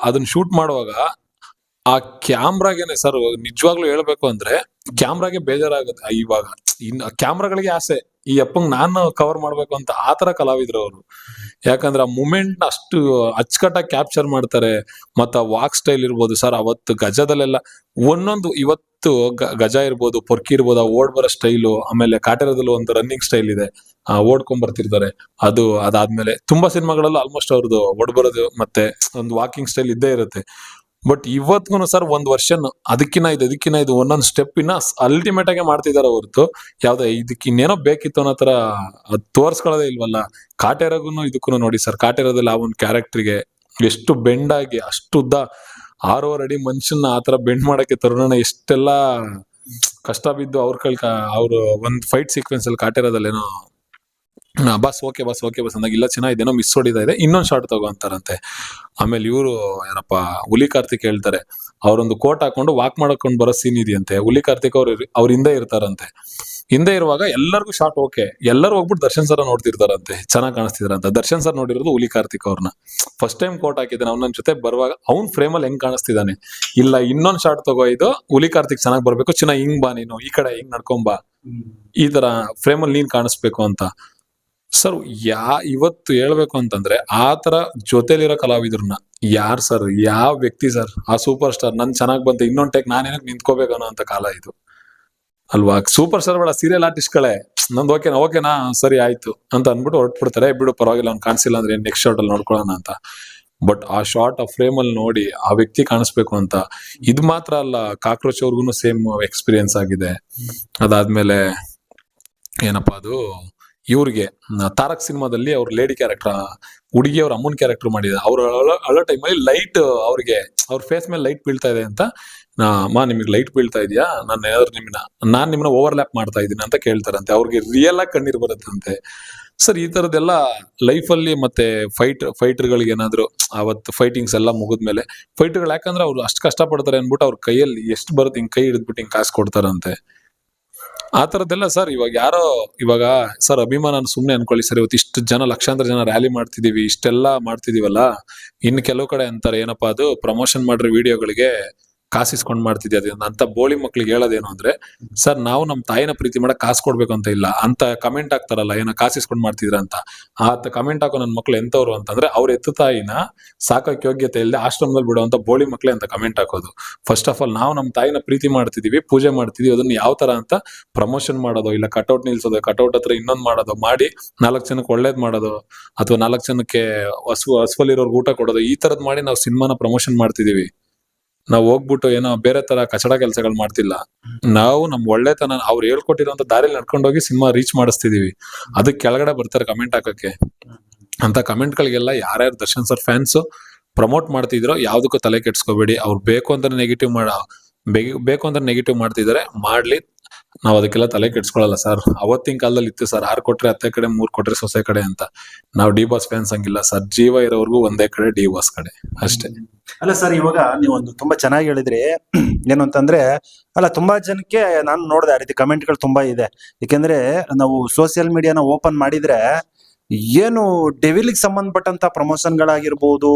ಅದನ್ನ ಶೂಟ್ ಮಾಡುವಾಗ ಆ ಕ್ಯಾಮ್ರಾಗೇನೆ ಸರ್, ನಿಜವಾಗ್ಲೂ ಹೇಳ್ಬೇಕು ಅಂದ್ರೆ ಕ್ಯಾಮ್ರಾಗೆ ಬೇಜಾರಾಗುತ್ತೆ. ಇವಾಗ ಕ್ಯಾಮ್ರಾಗಳಿಗೆ ಆಸೆ, ಈ ಅಪ್ಪಂಗ್ ನಾನು ಕವರ್ ಮಾಡ್ಬೇಕು ಅಂತ ಆ ತರ ಕಲಾವಿದ್ರು ಅವರು. ಯಾಕಂದ್ರೆ ಆ ಮೂಮೆಂಟ್ ಅಷ್ಟು ಅಚ್ಚುಕಟ್ಟಾಗಿ ಕ್ಯಾಪ್ಚರ್ ಮಾಡ್ತಾರೆ. ಮತ್ತ ವಾಕ್ ಸ್ಟೈಲ್ ಇರ್ಬೋದು ಸರ್, ಅವತ್ತು ಗಜದಲ್ಲೆಲ್ಲ ಒಂದೊಂದು, ಇವತ್ತು ಗಜ ಇರ್ಬೋದು, ಪೊರ್ಕಿ ಇರ್ಬೋದು, ಆ ಓಡ್ ಬರೋ ಸ್ಟೈಲು, ಆಮೇಲೆ ಕಾಟೇರದಲ್ಲೂ ಒಂದು ರನ್ನಿಂಗ್ ಸ್ಟೈಲ್ ಇದೆ, ಓಡ್ಕೊಂಡ್ ಬರ್ತಿರ್ತಾರೆ. ಅದಾದ್ಮೇಲೆ ತುಂಬಾ ಸಿನಿಮಾಗಳಲ್ಲೂ ಆಲ್ಮೋಸ್ಟ್ ಅವ್ರದ್ದು ಓಡ್ ಬರೋದು ಮತ್ತೆ ಒಂದು ವಾಕಿಂಗ್ ಸ್ಟೈಲ್ ಇದ್ದೇ ಇರುತ್ತೆ. ಬಟ್ ಇವತ್ಗೂ ಸರ್ ಒಂದ್ ವರ್ಷನ್ ಅದಕ್ಕಿನ್ನ ಇದು ಒಂದೊಂದು ಸ್ಟೆಪ್ ಇನ್ನ ಅಲ್ಟಿಮೇಟ್ ಆಗಿ ಮಾಡ್ತಿದಾರೆ ಹೊರತು ಯಾವ್ದು ಇದಕ್ಕೆ ಇನ್ನೇನೋ ಬೇಕಿತ್ತು ಅನ್ನೋ ತರ ಅದ್ ತೋರ್ಸ್ಕೊಳ್ಳೋದೇ ಇಲ್ವಲ್ಲ. ಕಾಟೇರಗೂ ಇದಕ್ಕೂ ನೋಡಿ ಸರ್, ಕಾಟೇರದಲ್ಲಿ ಆ ಒಂದು ಕ್ಯಾರೆಕ್ಟರ್ಗೆ ಎಷ್ಟು ಬೆಂಡ್ ಆಗಿ ಅಷ್ಟು ಉದ್ದ 6.5 ಅಡಿ ಮನುಷ್ಯನ ಆತರ ಬೆಂಡ್ ಮಾಡಕ್ಕೆ ತರುಣ ಎಷ್ಟೆಲ್ಲಾ ಕಷ್ಟ ಬಿದ್ದು ಅವ್ರು ಒಂದ್ ಫೈಟ್ ಸೀಕ್ವೆನ್ಸ್ ಅಲ್ಲಿ ಕಾಟೇರದಲ್ಲೇನೋ ಬಸ್ ಓಕೆ ಅಂದಾಗ ಇಲ್ಲ ಚೆನ್ನಾಗಿದೇನೋ ಮಿಸ್ ಹೊಡಿತಾ ಇದೆ, ಇನ್ನೊಂದ್ ಶಾರ್ಟ್ ತಗೋ ಅಂತಾರಂತೆ. ಆಮೇಲೆ ಇವರು ಯಾರಪ್ಪ ಹುಲಿ ಕಾರ್ತಿಕ್ ಹೇಳ್ತಾರೆ, ಅವ್ರೊಂದು ಕೋಟ್ ಹಾಕೊಂಡು ವಾಕ್ ಮಾಡ್ಕೊಂಡು ಬರೋ ಸೀನ್ ಇದೆಯಂತೆ. ಹುಲಿ ಕಾರ್ತಿಕ್ ಅವ್ರ ಹಿಂದೆ ಇರ್ತಾರಂತೆ. ಹಿಂದೆ ಇರುವಾಗ ಎಲ್ಲರಿಗೂ ಶಾರ್ಟ್ ಓಕೆ, ಎಲ್ಲರೂ ಹೋಗ್ಬಿಟ್ಟು ದರ್ಶನ್ ಸರ್ ನೋಡ್ತಿರ್ತಾರಂತೆ, ಚೆನ್ನಾಗಿ ಕಾಣಿಸ್ತಿದಾರಂತ. ದರ್ಶನ್ ಸರ್ ನೋಡಿರೋದು ಹುಲಿ ಕಾರ್ತಿಕ್ ಅವ್ರನ್ನ ಫಸ್ಟ್ ಟೈಮ್ ಕೋಟ್ ಹಾಕಿದ್ದಾನೆ. ಅವ್ನ ಜೊತೆ ಬರುವಾಗ ಅವ್ನ್ ಫ್ರೇಮ್ ಅಲ್ಲಿ ಹೆಂಗ್ ಕಾಣಿಸ್ತಿದ್ದಾನೆ, ಇಲ್ಲ ಇನ್ನೊಂದ್ ಶಾರ್ಟ್ ತಗೋ, ಇದು ಹುಲಿ ಕಾರ್ತಿಕ್ ಚೆನ್ನಾಗಿ ಬರ್ಬೇಕು, ಚೆನ್ನಾಗಿ ಹಿಂಗ್ ಬಾ ನೀನು, ಈ ಕಡೆ ಹಿಂಗ್ ನಡ್ಕೊಂಬಾ, ಈ ತರ ಫ್ರೇಮ್ ಅಲ್ಲಿ ನೀನ್ ಕಾಣಿಸ್ಬೇಕು ಅಂತ. ಸರ್ ಇವತ್ತು ಹೇಳ್ಬೇಕು ಅಂತಂದ್ರೆ ಆ ತರ ಜೊತೆಲಿರೋ ಕಲಾವಿದ್ರನ್ನ ಯಾರ್ ಸರ್, ಯಾವ ವ್ಯಕ್ತಿ ಸರ್ ಆ ಸೂಪರ್ ಸ್ಟಾರ್ ನನ್ ಚೆನ್ನಾಗ್ ಬಂತ ಇನ್ನೊಂದ್ ಟೇಕ್ ನಾನೇನಕ್ ನಿಂತ್ಕೋಬೇಕು ಅನ್ನೋ ಅಂತ ಕಾಲ ಇದು ಅಲ್ವಾ? ಸೂಪರ್ ಸ್ಟಾರ್ ಬೇಡ, ಸೀರಿಯಲ್ ಆರ್ಟಿಸ್ಟ್ಗಳೇ ನಂದು ಓಕೆನಾ ಸರಿ ಆಯ್ತು ಅಂತ ಅನ್ಬಿಟ್ಟು ಹೊರಟ್ಬಿಡ್ತಾರೆ. ಬಿಡು ಪರವಾಗಿಲ್ಲ, ಅವ್ನು ಕಾಣಿಸಿಲ್ಲ ಅಂದ್ರೆ ನೆಕ್ಸ್ಟ್ ಶಾರ್ಟ್ ಅಲ್ಲಿ ನೋಡ್ಕೊಳ್ಳೋಣ ಅಂತ. ಬಟ್ ಆ ಶಾರ್ಟ್ ಆ ಫ್ರೇಮ್ ಅಲ್ಲಿ ನೋಡಿ ಆ ವ್ಯಕ್ತಿ ಕಾಣಿಸ್ಬೇಕು ಅಂತ. ಇದು ಮಾತ್ರ ಅಲ್ಲ, ಕಾಕ್ರೋಚ್ ಅವ್ರಿಗೂ ಸೇಮ್ ಎಕ್ಸ್ಪೀರಿಯನ್ಸ್ ಆಗಿದೆ. ಅದಾದ್ಮೇಲೆ ಏನಪ್ಪಾ ಅದು ಇವ್ರಿಗೆ ತಾರಕ್ ಸಿನಿಮಾದಲ್ಲಿ ಅವ್ರ ಲೇಡಿ ಕ್ಯಾರೆಕ್ಟರ್ ಹುಡುಗಿ ಅವ್ರ ಅಮ್ಮನ್ ಕ್ಯಾರೆಕ್ಟರ್ ಮಾಡಿದ ಅವ್ರ ಅಳೋ ಟೈಮಲ್ಲಿ ಲೈಟ್ ಅವ್ರಿಗೆ ಅವ್ರ ಫೇಸ್ ಮೇಲೆ ಲೈಟ್ ಬೀಳ್ತಾ ಇದೆ ಅಂತ ಅಮ್ಮ ನಿಮಗೆ ಲೈಟ್ ಬೀಳ್ತಾ ಇದೆಯಾ ನಾನ್ ನಿಮ್ಮನ್ನ ಓವರ್ಲ್ಯಾಪ್ ಮಾಡ್ತಾ ಇದ್ದೀನಿ ಅಂತ ಕೇಳ್ತಾರಂತೆ. ಅವ್ರಿಗೆ ರಿಯಲ್ ಆಗಿ ಕಣ್ಣೀರ್ ಬರುತ್ತಂತೆ. ಸರ್ ಈ ತರದೆಲ್ಲ ಲೈಫ್ ಅಲ್ಲಿ ಮತ್ತೆ ಫೈಟರ್ಗಳಿಗೆ ಏನಾದ್ರು ಅವತ್ತು ಫೈಟಿಂಗ್ಸ್ ಎಲ್ಲ ಮುಗಿದ್ಮೇಲೆ ಫೈಟರ್ಗಳು ಯಾಕಂದ್ರೆ ಅವ್ರು ಅಷ್ಟು ಕಷ್ಟ ಪಡ್ತಾರೆ ಅನ್ಬಿಟ್ಟು ಅವ್ರ ಕೈಯಲ್ಲಿ ಎಷ್ಟು ಬರುತ್ತೆ ಹಿಂಗ್ ಕೈ ಹಿಡಿದ್ಬಿಟ್ಟು ಹಿಂಗ್ ಕಾಸು ಕೊಡ್ತಾರಂತೆ. ಆ ತರದ್ದೆಲ್ಲ ಸರ್ ಇವಾಗ ಸರ್ ಅಭಿಮಾನ ಸುಮ್ನೆ ಅನ್ಕೊಳ್ಳಿ ಸರ್, ಇವತ್ತು ಇಷ್ಟು ಜನ ಲಕ್ಷಾಂತರ ಜನ ರ್ಯಾಲಿ ಮಾಡ್ತಿದೀವಿ, ಇಷ್ಟೆಲ್ಲ ಮಾಡ್ತಿದೀವಲ್ಲ, ಇನ್ನು ಕೆಲವು ಕಡೆ ಅಂತಾರೆ ಏನಪ್ಪಾ ಅದು ಪ್ರಮೋಷನ್ ಮಾಡ್ರೆ ವಿಡಿಯೋಗಳಿಗೆ ಕಾಸಿಸ್ಕೊಂಡ್ ಮಾಡ್ತಿದ್ಯಾ ಅಂತ ಬೋಳಿ ಮಕ್ಳಿಗೆ ಹೇಳೋದೇನು ಅಂದ್ರೆ, ಸರ್ ನಾವು ನಮ್ ತಾಯಿನ ಪ್ರೀತಿ ಮಾಡಕ್ ಕಾಸು ಕೊಡ್ಬೇಕು ಅಂತ ಇಲ್ಲ ಅಂತ ಕಮೆಂಟ್ ಹಾಕ್ತಾರಲ್ಲ, ಏನೋ ಕಾಸಿಸ್ಕೊಂಡ್ ಮಾಡ್ತಿದ್ರ ಅಂತ. ಕಮೆಂಟ್ ಹಾಕೋ ನನ್ ಮಕ್ಳು ಎಂತವ್ರು ಅಂತಂದ್ರೆ ಅವ್ರ ಎತ್ತು ತಾಯಿನ ಸಾಕಕ್ ಯೋಗ್ಯತೆ ಇಲ್ಲದೆ ಆಶ್ರಮದಲ್ಲಿ ಬಿಡುವಂತ ಬೋಳಿ ಮಕ್ಳೆ ಅಂತ ಕಮೆಂಟ್ ಹಾಕೋದು. ಫಸ್ಟ್ ಆಫ್ ಆಲ್ ನಾವು ನಮ್ ತಾಯಿನ ಪ್ರೀತಿ ಮಾಡ್ತಿದೀವಿ, ಪೂಜೆ ಮಾಡ್ತಿದೀವಿ, ಅದನ್ನ ಯಾವ ತರ ಅಂತ ಪ್ರಮೋಷನ್ ಮಾಡೋದು, ಇಲ್ಲ ಕಟೌಟ್ ನಿಲ್ಸೋದು, ಕಟೌಟ್ ಹತ್ರ ಇನ್ನೊಂದ್ ಮಾಡೋದು ಮಾಡಿ 4 ಜನಕ್ಕೆ ಒಳ್ಳೇದ್ ಮಾಡೋದು, ಅಥವಾ 4 ಜನಕ್ಕೆ ಹಸ್ವಲ್ಲಿರೋರ್ಗೆ ಊಟ ಕೊಡೋದು, ಈ ತರದ್ ಮಾಡಿ ನಾವು ಸಿನಿಮಾನ ಪ್ರಮೋಷನ್ ಮಾಡ್ತಿದೀವಿ. ನಾವ್ ಹೋಗ್ಬಿಟ್ಟು ಏನೋ ಬೇರೆ ತರ ಕಚಡ ಕೆಲಸಗಳು ಮಾಡ್ತಿಲ್ಲ. ನಾವು ನಮ್ ಒಳ್ಳೆತನ ಅವ್ರು ಹೇಳ್ಕೊಟ್ಟಿರೋಂತ ದಾರಿಲಿ ನಡ್ಕೊಂಡು ಹೋಗಿ ಸಿನಿಮಾ ರೀಚ್ ಮಾಡಿಸ್ತಿದೀವಿ. ಅದಕ್ಕೆ ಕೆಳಗಡೆ ಬರ್ತಾರೆ ಕಮೆಂಟ್ ಹಾಕಕ್ಕೆ. ಅಂತ ಕಮೆಂಟ್ ಗಳಿಗೆಲ್ಲ ಯಾರ್ಯಾರು ದರ್ಶನ್ ಸರ್ ಫ್ಯಾನ್ಸ್ ಪ್ರಮೋಟ್ ಮಾಡ್ತಿದ್ರೋ ಯಾವ್ದಕ್ಕೂ ತಲೆ ಕೆಡ್ಸ್ಕೋಬೇಡಿ. ಅವ್ರು ಬೇಕು ಅಂತ ನೆಗೆಟಿವ್ ಮಾಡ್ತಿದಾರೆ, ಮಾಡ್ಲಿ, ನಾವ್ ಅದಕ್ಕೆಲ್ಲ ತಲೆ ಕೆಡ್ಸ್ಕೊಳಲ್ಲ ಸರ್. ಅವತ್ತಿನ ಕಾಲದಲ್ಲಿ ಇತ್ತು ಸರ್, 6 ಕೊಟ್ರೆ ಅತ್ತೆ ಕಡೆ, 3 ಕೊಟ್ರೆ ಸೊಸೆ ಕಡೆ ಅಂತ. ನಾವು ಡಿ ಬಾಸ್ ಫ್ಯಾನ್ಸ್ ಹಂಗಿಲ್ಲ ಸರ್, ಜೀವ ಇರೋವರೆಗೂ ಒಂದೇ ಕಡೆ, ಡಿ ಬಾಸ್ ಕಡೆ ಅಷ್ಟೇ. ಅಲ್ಲ ಸರ್, ಇವಾಗ ನೀವೊಂದು ತುಂಬಾ ಚೆನ್ನಾಗಿ ಹೇಳಿದ್ರಿ. ಏನು ಅಂತಂದ್ರೆ, ಅಲ್ಲ ತುಂಬಾ ಜನಕ್ಕೆ ನಾನು ನೋಡಿದೆ ಆ ರೀತಿ ಕಮೆಂಟ್ಗಳು ತುಂಬಾ ಇದೆ. ಯಾಕೆಂದ್ರೆ ನಾವು ಸೋಷಿಯಲ್ ಮೀಡಿಯಾನ ಓಪನ್ ಮಾಡಿದ್ರೆ ಏನು ಡೆವಿಲ್ಗೆ ಸಂಬಂಧಪಟ್ಟಂತ ಪ್ರಮೋಷನ್ಗಳಾಗಿರ್ಬೋದು,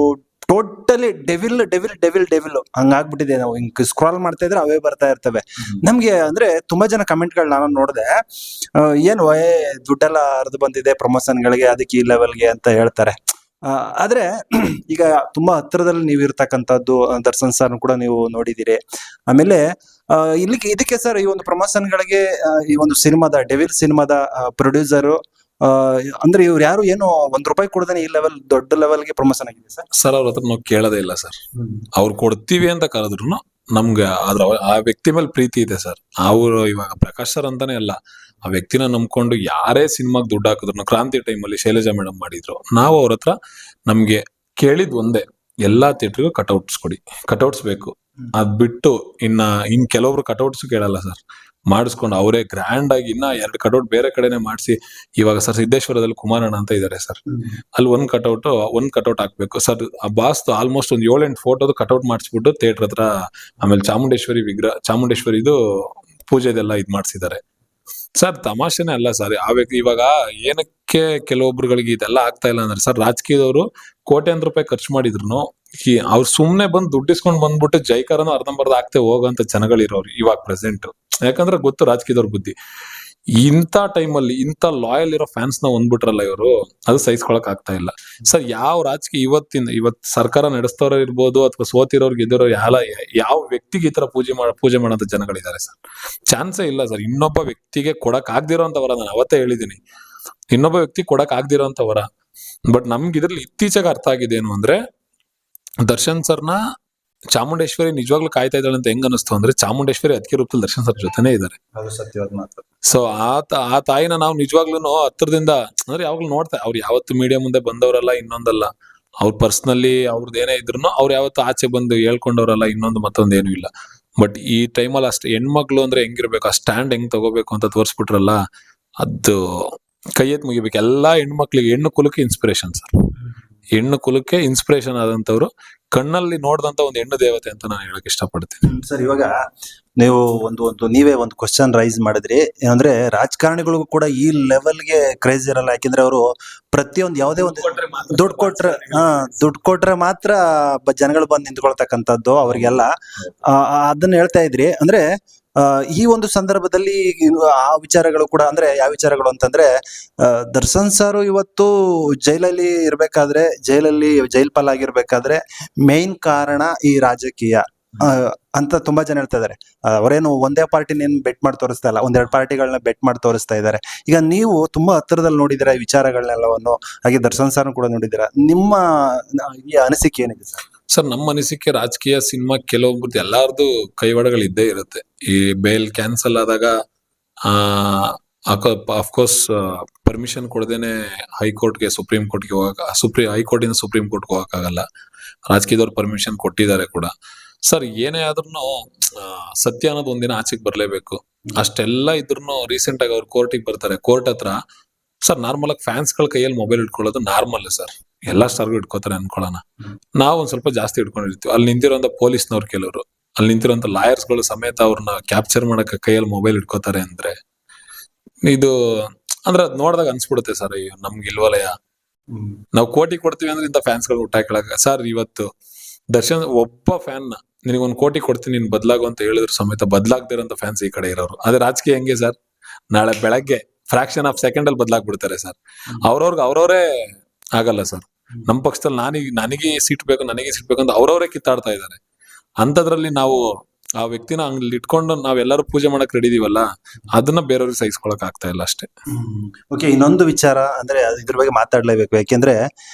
totally devil devil devil devil ಹಂಗಾಗ್ಬಿಟ್ಟಿದೆ. ನಾವು ಹಿಂಗ್ ಸ್ಕ್ರಾಲ್ ಮಾಡ್ತಾ ಇದ್ರೆ ಅವೇ ಬರ್ತಾ ಇರ್ತವೆ ನಮ್ಗೆ. ಅಂದ್ರೆ ತುಂಬಾ ಜನ ಕಮೆಂಟ್ಗಳು ನಾನು ನೋಡಿದೆ, ಏನು ದುಡ್ಡೆಲ್ಲ ಹರಿದು ಬಂದಿದೆ ಪ್ರಮೋಷನ್ಗಳಿಗೆ, ಅದಕ್ಕೆ ಈ ಲೆವೆಲ್ಗೆ ಅಂತ ಹೇಳ್ತಾರೆ. ಆದ್ರೆ ಈಗ ತುಂಬಾ ಹತ್ರದಲ್ಲಿ ನೀವು ಇರ್ತಕ್ಕಂಥದ್ದು ದರ್ಶನ್ ಸರ್ ಕೂಡ ನೀವು ನೋಡಿದಿರಿ. ಆಮೇಲೆ ಇದಕ್ಕೆ ಸರ್ ಈ ಒಂದು ಪ್ರಮೋಷನ್ಗಳಿಗೆ ಈ ಒಂದು ಸಿನಿಮಾದ ಡೆವಿಲ್ ಸಿನಿಮಾದ ಪ್ರೊಡ್ಯೂಸರು ಅಂದ್ರೆ ಇವ್ರು ಯಾರು ಏನು ₹1 ಕೊಡದೇನೆ ಈ ಲೆವೆಲ್ ದೊಡ್ಡ ಲೆವೆಲ್ಗೆ ಪ್ರಮೋಷನ್ ಆಗಿದೆ ಸರ್. ಸರ್ ಅವ್ರ ಹತ್ರ ನಾವು ಕೇಳೋದೇ ಇಲ್ಲ ಸರ್. ಅವ್ರು ಕೊಡ್ತೀವಿ ಅಂತ ಕರೆದ್ರು ನಮ್ಗೆ ಆ ವ್ಯಕ್ತಿ ಮೇಲೆ ಪ್ರೀತಿ ಇದೆ ಸರ್. ಅವ್ರು ಇವಾಗ ಪ್ರಕಾಶ್ ಸರ್ ಅಂತಾನೆ ಅಲ್ಲ, ಆ ವ್ಯಕ್ತಿನ ನಂಬ್ಕೊಂಡು ಯಾರೇ ಸಿನಿಮಾಗ್ ದುಡ್ಡು ಹಾಕಿದ್ರು, ಕ್ರಾಂತಿ ಟೈಮಲ್ಲಿ ಶೈಲಜಾ ಮೇಡಮ್ ಮಾಡಿದ್ರು, ನಾವು ಅವ್ರ ಹತ್ರ ನಮ್ಗೆ ಕೇಳಿದ್ ಒಂದೇ, ಎಲ್ಲಾ ಥಿಯೇಟರ್ಗೂ ಕಟೌಟ್ಸ್ ಕೊಡಿ, ಕಟೌಟ್ಸ್ ಬೇಕು. ಅದ್ ಬಿಟ್ಟು ಇನ್ ಕೆಲವೊಬ್ರು ಕಟೌಟ್ಸ್ ಕೇಳಲ್ಲ ಸರ್, ಮಾಡಿಸ್ಕೊಂಡು ಅವರೇ ಗ್ರ್ಯಾಂಡ್ ಆಗಿ ಇನ್ನ 2 ಕಟೌಟ್ ಬೇರೆ ಕಡೆನೆ ಮಾಡಿಸಿ. ಇವಾಗ ಸರ್ ಸಿದ್ದೇಶ್ವರದಲ್ಲಿ ಕುಮಾರಣ್ಣ ಅಂತ ಇದಾರೆ ಸರ್, ಅಲ್ಲಿ ಒಂದ್ ಕಟೌಟ್ ಹಾಕ್ಬೇಕು ಸರ್. ಆ ಬಾಸ್ ಆಲ್ಮೋಸ್ಟ್ ಒಂದ್ 7-8 ಫೋಟೋದು ಕಟೌಟ್ ಮಾಡಿಸ್ಬಿಟ್ಟು ಥಿಯೇಟರ್ ಹತ್ರ, ಆಮೇಲೆ ಚಾಮುಂಡೇಶ್ವರಿದು ಪೂಜೆದೆಲ್ಲ ಇದ್ ಮಾಡ್ಸಿದ್ದಾರೆ ಸರ್. ತಮಾಷೆನೆ ಅಲ್ಲ ಸರ್. ಇವಾಗ ಏನಕ್ಕೆ ಕೆಲವೊಬ್ರುಗಳಿಗೆ ಇದೆಲ್ಲ ಆಗ್ತಾ ಇಲ್ಲ ಅಂದ್ರೆ ಸರ್, ರಾಜಕೀಯದವರು ₹1,00,00,000 ಖರ್ಚು ಮಾಡಿದ್ರು ಅವ್ರು ಸುಮ್ನೆ ಬಂದು ದುಡ್ಡಿಸ್ಕೊಂಡ್ ಬಂದ್ಬಿಟ್ಟು ಜೈಕಾರನು ಅರ್ಧಂಬರ್ಧ ಆಗ್ತೇ ಹೋಗೋಂತ ಜನಗಳಿರೋರು ಇವಾಗ ಪ್ರೆಸೆಂಟ್. ಯಾಕಂದ್ರೆ ಗೊತ್ತು ರಾಜಕೀಯದವ್ರ ಬುದ್ಧಿ. ಇಂಥ ಟೈಮಲ್ಲಿ ಇಂಥ ಲಾಯಲ್ ಇರೋ ಫ್ಯಾನ್ಸ್ ನ ಹೊಂದ್ಬಿಟ್ರಲ್ಲ ಇವರು, ಅದು ಸಹಿಸ್ಕೊಳಕ್ ಆಗ್ತಾ ಇಲ್ಲ ಸರ್. ಯಾವ ರಾಜಕೀಯ ಇವತ್ ಸರ್ಕಾರ ನಡೆಸ್ತವ್ರ ಇರ್ಬೋದು, ಅಥವಾ ಸೋತಿರೋರ್ ಗೆದ್ದಿರೋ ಯಾವ ವ್ಯಕ್ತಿಗೆ ಈ ತರ ಪೂಜೆ ಮಾಡೋಂಥ ಜನಗಳಿದ್ದಾರೆ ಸರ್? ಚಾನ್ಸೇ ಇಲ್ಲ ಸರ್. ಇನ್ನೊಬ್ಬ ವ್ಯಕ್ತಿಗೆ ಕೊಡಕ್ ಆಗ್ದಿರೋಂಥವರ, ನಾನು ಅವತ್ತೇ ಹೇಳಿದೀನಿ, ಇನ್ನೊಬ್ಬ ವ್ಯಕ್ತಿ ಕೊಡಕ್ ಆಗ್ದಿರೋಂಥವರ. ಬಟ್ ನಮ್ಗೆ ಇದ್ರಲ್ಲಿ ಇತ್ತೀಚೆಗೆ ಅರ್ಥ ಆಗಿದೆ ಏನು ಅಂದ್ರೆ, ದರ್ಶನ್ ಸರ್ನ ಚಾಮುಂಡೇಶ್ವರಿ ನಿಜವಾಗ್ಲೂ ಕಾಯ್ತಾ ಇದ್ದಾಳೆ ಅಂತ ಹೆಂಗ್ ಅನಿಸ್ತು ಅಂದ್ರೆ, ಚಾಮುಂಡೇಶ್ವರಿ ಅದಕ್ಕೆ ರೂಪದಲ್ಲಿ ದರ್ಶನ್ ಸರ್ ಜೊತೆನೇ ಇದ್ದಾರೆ. ಸೊ ಆ ತಾಯಿನ ನಾವು ನಿಜವಾಗ್ಲೂ ಹತ್ರದಿಂದ ಅಂದ್ರೆ ಯಾವಾಗ್ಲೂ ನೋಡ್ತಾ, ಅವ್ರು ಯಾವತ್ತು ಮೀಡಿಯಾ ಮುಂದೆ ಬಂದವರಲ್ಲ, ಇನ್ನೊಂದಲ್ಲ. ಅವ್ರ ಪರ್ಸನಲಿ ಅವ್ರದ್ದು ಏನೇ ಇದ್ರು ಅವ್ರು ಯಾವತ್ತು ಆಚೆ ಬಂದು ಹೇಳ್ಕೊಂಡವ್ರಲ್ಲ, ಇನ್ನೊಂದು ಮತ್ತೊಂದು ಏನು ಇಲ್ಲ. ಬಟ್ ಈ ಟೈಮಲ್ಲಿ ಅಷ್ಟು ಹೆಣ್ಮಕ್ಳು ಅಂದ್ರೆ ಹೆಂಗಿರ್ಬೇಕು, ಆ ಸ್ಟ್ಯಾಂಡ್ ಹೆಂಗ್ ತಗೋಬೇಕು ಅಂತ ತೋರಿಸ್ಬಿಟ್ರಲ್ಲ, ಅದು ಕೈ ಎತ್ ಮುಗಿಬೇಕು. ಎಲ್ಲಾ ಹೆಣ್ಮಕ್ಳಿಗೆ, ಹೆಣ್ಣು ಕುಲಕ್ಕೆ ಇನ್ಸ್ಪಿರೇಷನ್ ಸರ್. ಹೆಣ್ಣು ಕುಲಕ್ಕೆ ಇನ್ಸ್ಪಿರೇಷನ್ ಆದಂತವ್ರು, ಕಣ್ಣಲ್ಲಿ ನೋಡ್ದಂತ ಒಂದು ಹೆಣ್ಣು ದೇವತೆ ಅಂತ ನಾನು ಹೇಳಕ್ ಇಷ್ಟಪಡ್ತೀನಿ ಸರ್. ಇವಾಗ ನೀವು ನೀವೇ ಒಂದು ಕ್ವಶನ್ ರೈಸ್ ಮಾಡಿದ್ರಿ, ಅಂದ್ರೆ ರಾಜಕಾರಣಿಗಳಿಗೂ ಕೂಡ ಈ ಲೆವೆಲ್ಗೆ ಕ್ರೇಜ್ ಇರಲ್ಲ. ಯಾಕೆಂದ್ರೆ ಅವರು ಪ್ರತಿಯೊಂದು ಯಾವುದೇ ಒಂದು ದುಡ್ಡು ಕೊಟ್ರೆ ಮಾತ್ರ ಜನಗಳು ಬಂದು ನಿಂತ್ಕೊಳ್ತಕ್ಕಂಥದ್ದು ಅವ್ರಿಗೆಲ್ಲ. ಅದನ್ನ ಹೇಳ್ತಾ ಇದ್ರಿ. ಅಂದ್ರೆ ಈ ಒಂದು ಸಂದರ್ಭದಲ್ಲಿ ಆ ವಿಚಾರಗಳು ಕೂಡ, ಅಂದ್ರೆ ಯಾವ ವಿಚಾರಗಳು ಅಂತಂದ್ರೆ, ದರ್ಶನ್ ಸರ್ ಇವತ್ತು ಜೈಲಲ್ಲಿ ಇರ್ಬೇಕಾದ್ರೆ, ಜೈಲ್ ಪಾಲಾಗಿರ್ಬೇಕಾದ್ರೆ ಮೇನ್ ಕಾರಣ ಈ ರಾಜಕೀಯ ಅಂತ ತುಂಬಾ ಜನ ಹೇಳ್ತಾ ಇದಾರೆ. ಅವರೇನು ಒಂದೇ ಪಾರ್ಟಿನ ಏನ್ ಬೆಟ್ ಮಾಡಿ ತೋರಿಸ್ತಾ ಇಲ್ಲ, 1-2 ಪಾರ್ಟಿಗಳನ್ನ ಬೆಟ್ ಮಾಡಿ ತೋರಿಸ್ತಾ ಇದ್ದಾರೆ. ಈಗ ನೀವು ತುಂಬಾ ಹತ್ತಿರದಲ್ಲಿ ನೋಡಿದಿರ ಈ ವಿಚಾರಗಳನ್ನೆಲ್ಲವನ್ನು, ಹಾಗೆ ದರ್ಶನ್ ಸರ್ ಕೂಡ ನೋಡಿದಿರ. ನಿಮ್ಮ ಈ ಅನಿಸಿಕೆ ಏನಿದೆ ಸರ್? ಸರ್, ನಮ್ಮ ಅನಿಸಿಕೆ, ರಾಜಕೀಯ, ಸಿನಿಮಾ, ಕೆಲವೊಬ್ರದ್ದು ಎಲ್ಲಾರ್ದು ಕೈವಾಡಗಳು ಇದ್ದೇ ಇರುತ್ತೆ. ಈ ಬೇಲ್ ಕ್ಯಾನ್ಸಲ್ ಆದಾಗ ಅಫ್ಕೋರ್ಸ್ ಪರ್ಮಿಷನ್ ಕೊಡದೇನೆ ಹೈಕೋರ್ಟ್ಗೆ ಸುಪ್ರೀಂ ಕೋರ್ಟ್ಗೆ ಹೋಗಕ್ಕೆ ಹೈಕೋರ್ಟ್ ಇಂದ ಸುಪ್ರೀಂ ಕೋರ್ಟ್ಗೆ ಹೋಗಕ್ಕಾಗಲ್ಲ. ರಾಜಕೀಯದವ್ರು ಪರ್ಮಿಷನ್ ಕೊಟ್ಟಿದ್ದಾರೆ ಕೂಡ. ಸರ್ ಏನೇ ಆದ್ರೂ ಸತ್ಯ ಅನ್ನೋದು ಒಂದಿನ ಆಚೆಗೆ ಬರ್ಲೇಬೇಕು. ಅಷ್ಟೆಲ್ಲ ಇದ್ರೂ ರೀಸೆಂಟ್ ಆಗಿ ಅವ್ರು ಕೋರ್ಟಿಗೆ ಬರ್ತಾರೆ. ಕೋರ್ಟ್ ಹತ್ರ ಸರ್ ನಾರ್ಮಲ್ ಆಗಿ ಫ್ಯಾನ್ಸ್ ಗಳ ಕೈಯಲ್ಲಿ ಮೊಬೈಲ್ ಇಟ್ಕೊಳ್ಳೋದು ನಾರ್ಮಲ್ ಸರ್. ಎಲ್ಲಾ ಸ್ಟಾರ್ಗೂ ಇಟ್ಕೋತಾರೆ ಅನ್ಕೊಳ್ಳೋಣ. ನಾವು ಒಂದ್ ಸ್ವಲ್ಪ ಜಾಸ್ತಿ ಇಟ್ಕೊಂಡಿರ್ತೀವಿ. ಅಲ್ಲಿ ನಿಂತಿರೋಂಥ ಪೊಲೀಸ್ನವ್ರು ಕೆಲವರು, ಅಲ್ಲಿ ನಿಂತಿರೋಂಥ ಲಾಯರ್ಸ್ ಗಳು ಸಮೇತ ಅವ್ರನ್ನ ಕ್ಯಾಪ್ಚರ್ ಮಾಡಕ್ಕೆ ಕೈಯಲ್ಲಿ ಮೊಬೈಲ್ ಇಟ್ಕೋತಾರೆ ಅಂದ್ರೆ ಇದು ಅಂದ್ರೆ ಅದ್ ನೋಡಿದಾಗ ಅನ್ಸ್ಬಿಡುತ್ತೆ ಸರ್, ನಮ್ಗೆ ಇಲ್ವಲಯ. ನಾವು ಕೋಟಿ ಕೊಡ್ತೀವಿ ಅಂದ್ರೆ ಇಂಥ ಫ್ಯಾನ್ಸ್ ಗಳು ಹುಟ್ಟಾಕಳಕ ಸರ್. ಇವತ್ತು ದರ್ಶನ್ ಒಬ್ಬ ಫ್ಯಾನ್ ನ ನಿನಗೊಂದ್ ಕೋಟಿ ಕೊಡ್ತೀನಿ ನೀನ್ ಬದ್ಲಾಗು ಅಂತ ಹೇಳಿದ್ರು ಸಮೇತ ಬದ್ಲಾಗ್ದಿರೋಂಥ ಫ್ಯಾನ್ಸ್ ಈ ಕಡೆ ಇರೋರು. ಅದೇ ರಾಜಕೀಯ ಹೆಂಗೆ ಸರ್, ನಾಳೆ ಬೆಳಗ್ಗೆ ಫ್ರಾಕ್ಷನ್ ಆಫ್ ಸೆಕೆಂಡ್ ಅಲ್ಲಿ ಬದ್ಲಾಗ್ಬಿಡ್ತಾರೆ ಸರ್. ಅವ್ರವ್ರೇ ಆಗಲ್ಲ ಸರ್. ನಮ್ ಪಕ್ಷದಲ್ಲಿ ನನಗೆ ಸೀಟ್ ಬೇಕು ಅಂತ ಅವ್ರವ್ರೇ ಕಿತ್ತಾಡ್ತಾ ಇದ್ದಾರೆ. ಅಂತದ್ರಲ್ಲಿ ನಾವು ಆ ವ್ಯಕ್ತಿನ ಹಂಗ್ ಇಟ್ಕೊಂಡು ನಾವೆಲ್ಲರೂ ಪೂಜೆ ಮಾಡಕ್ ರೆಡಿ ಇದೀವಲ್ಲ, ಅದನ್ನ ಬೇರೆಯವ್ರಿಗೆ ಸಹಿಸ್ಕೊಳಕ್ ಆಗ್ತಾ ಇಲ್ಲ ಅಷ್ಟೇ. ಓಕೆ, ಇನ್ನೊಂದು ವಿಚಾರ ಅಂದ್ರೆ ಇದ್ರ ಬಗ್ಗೆ ಮಾತಾಡ್ಲೇಬೇಕು. ಯಾಕೆಂದ್ರೆ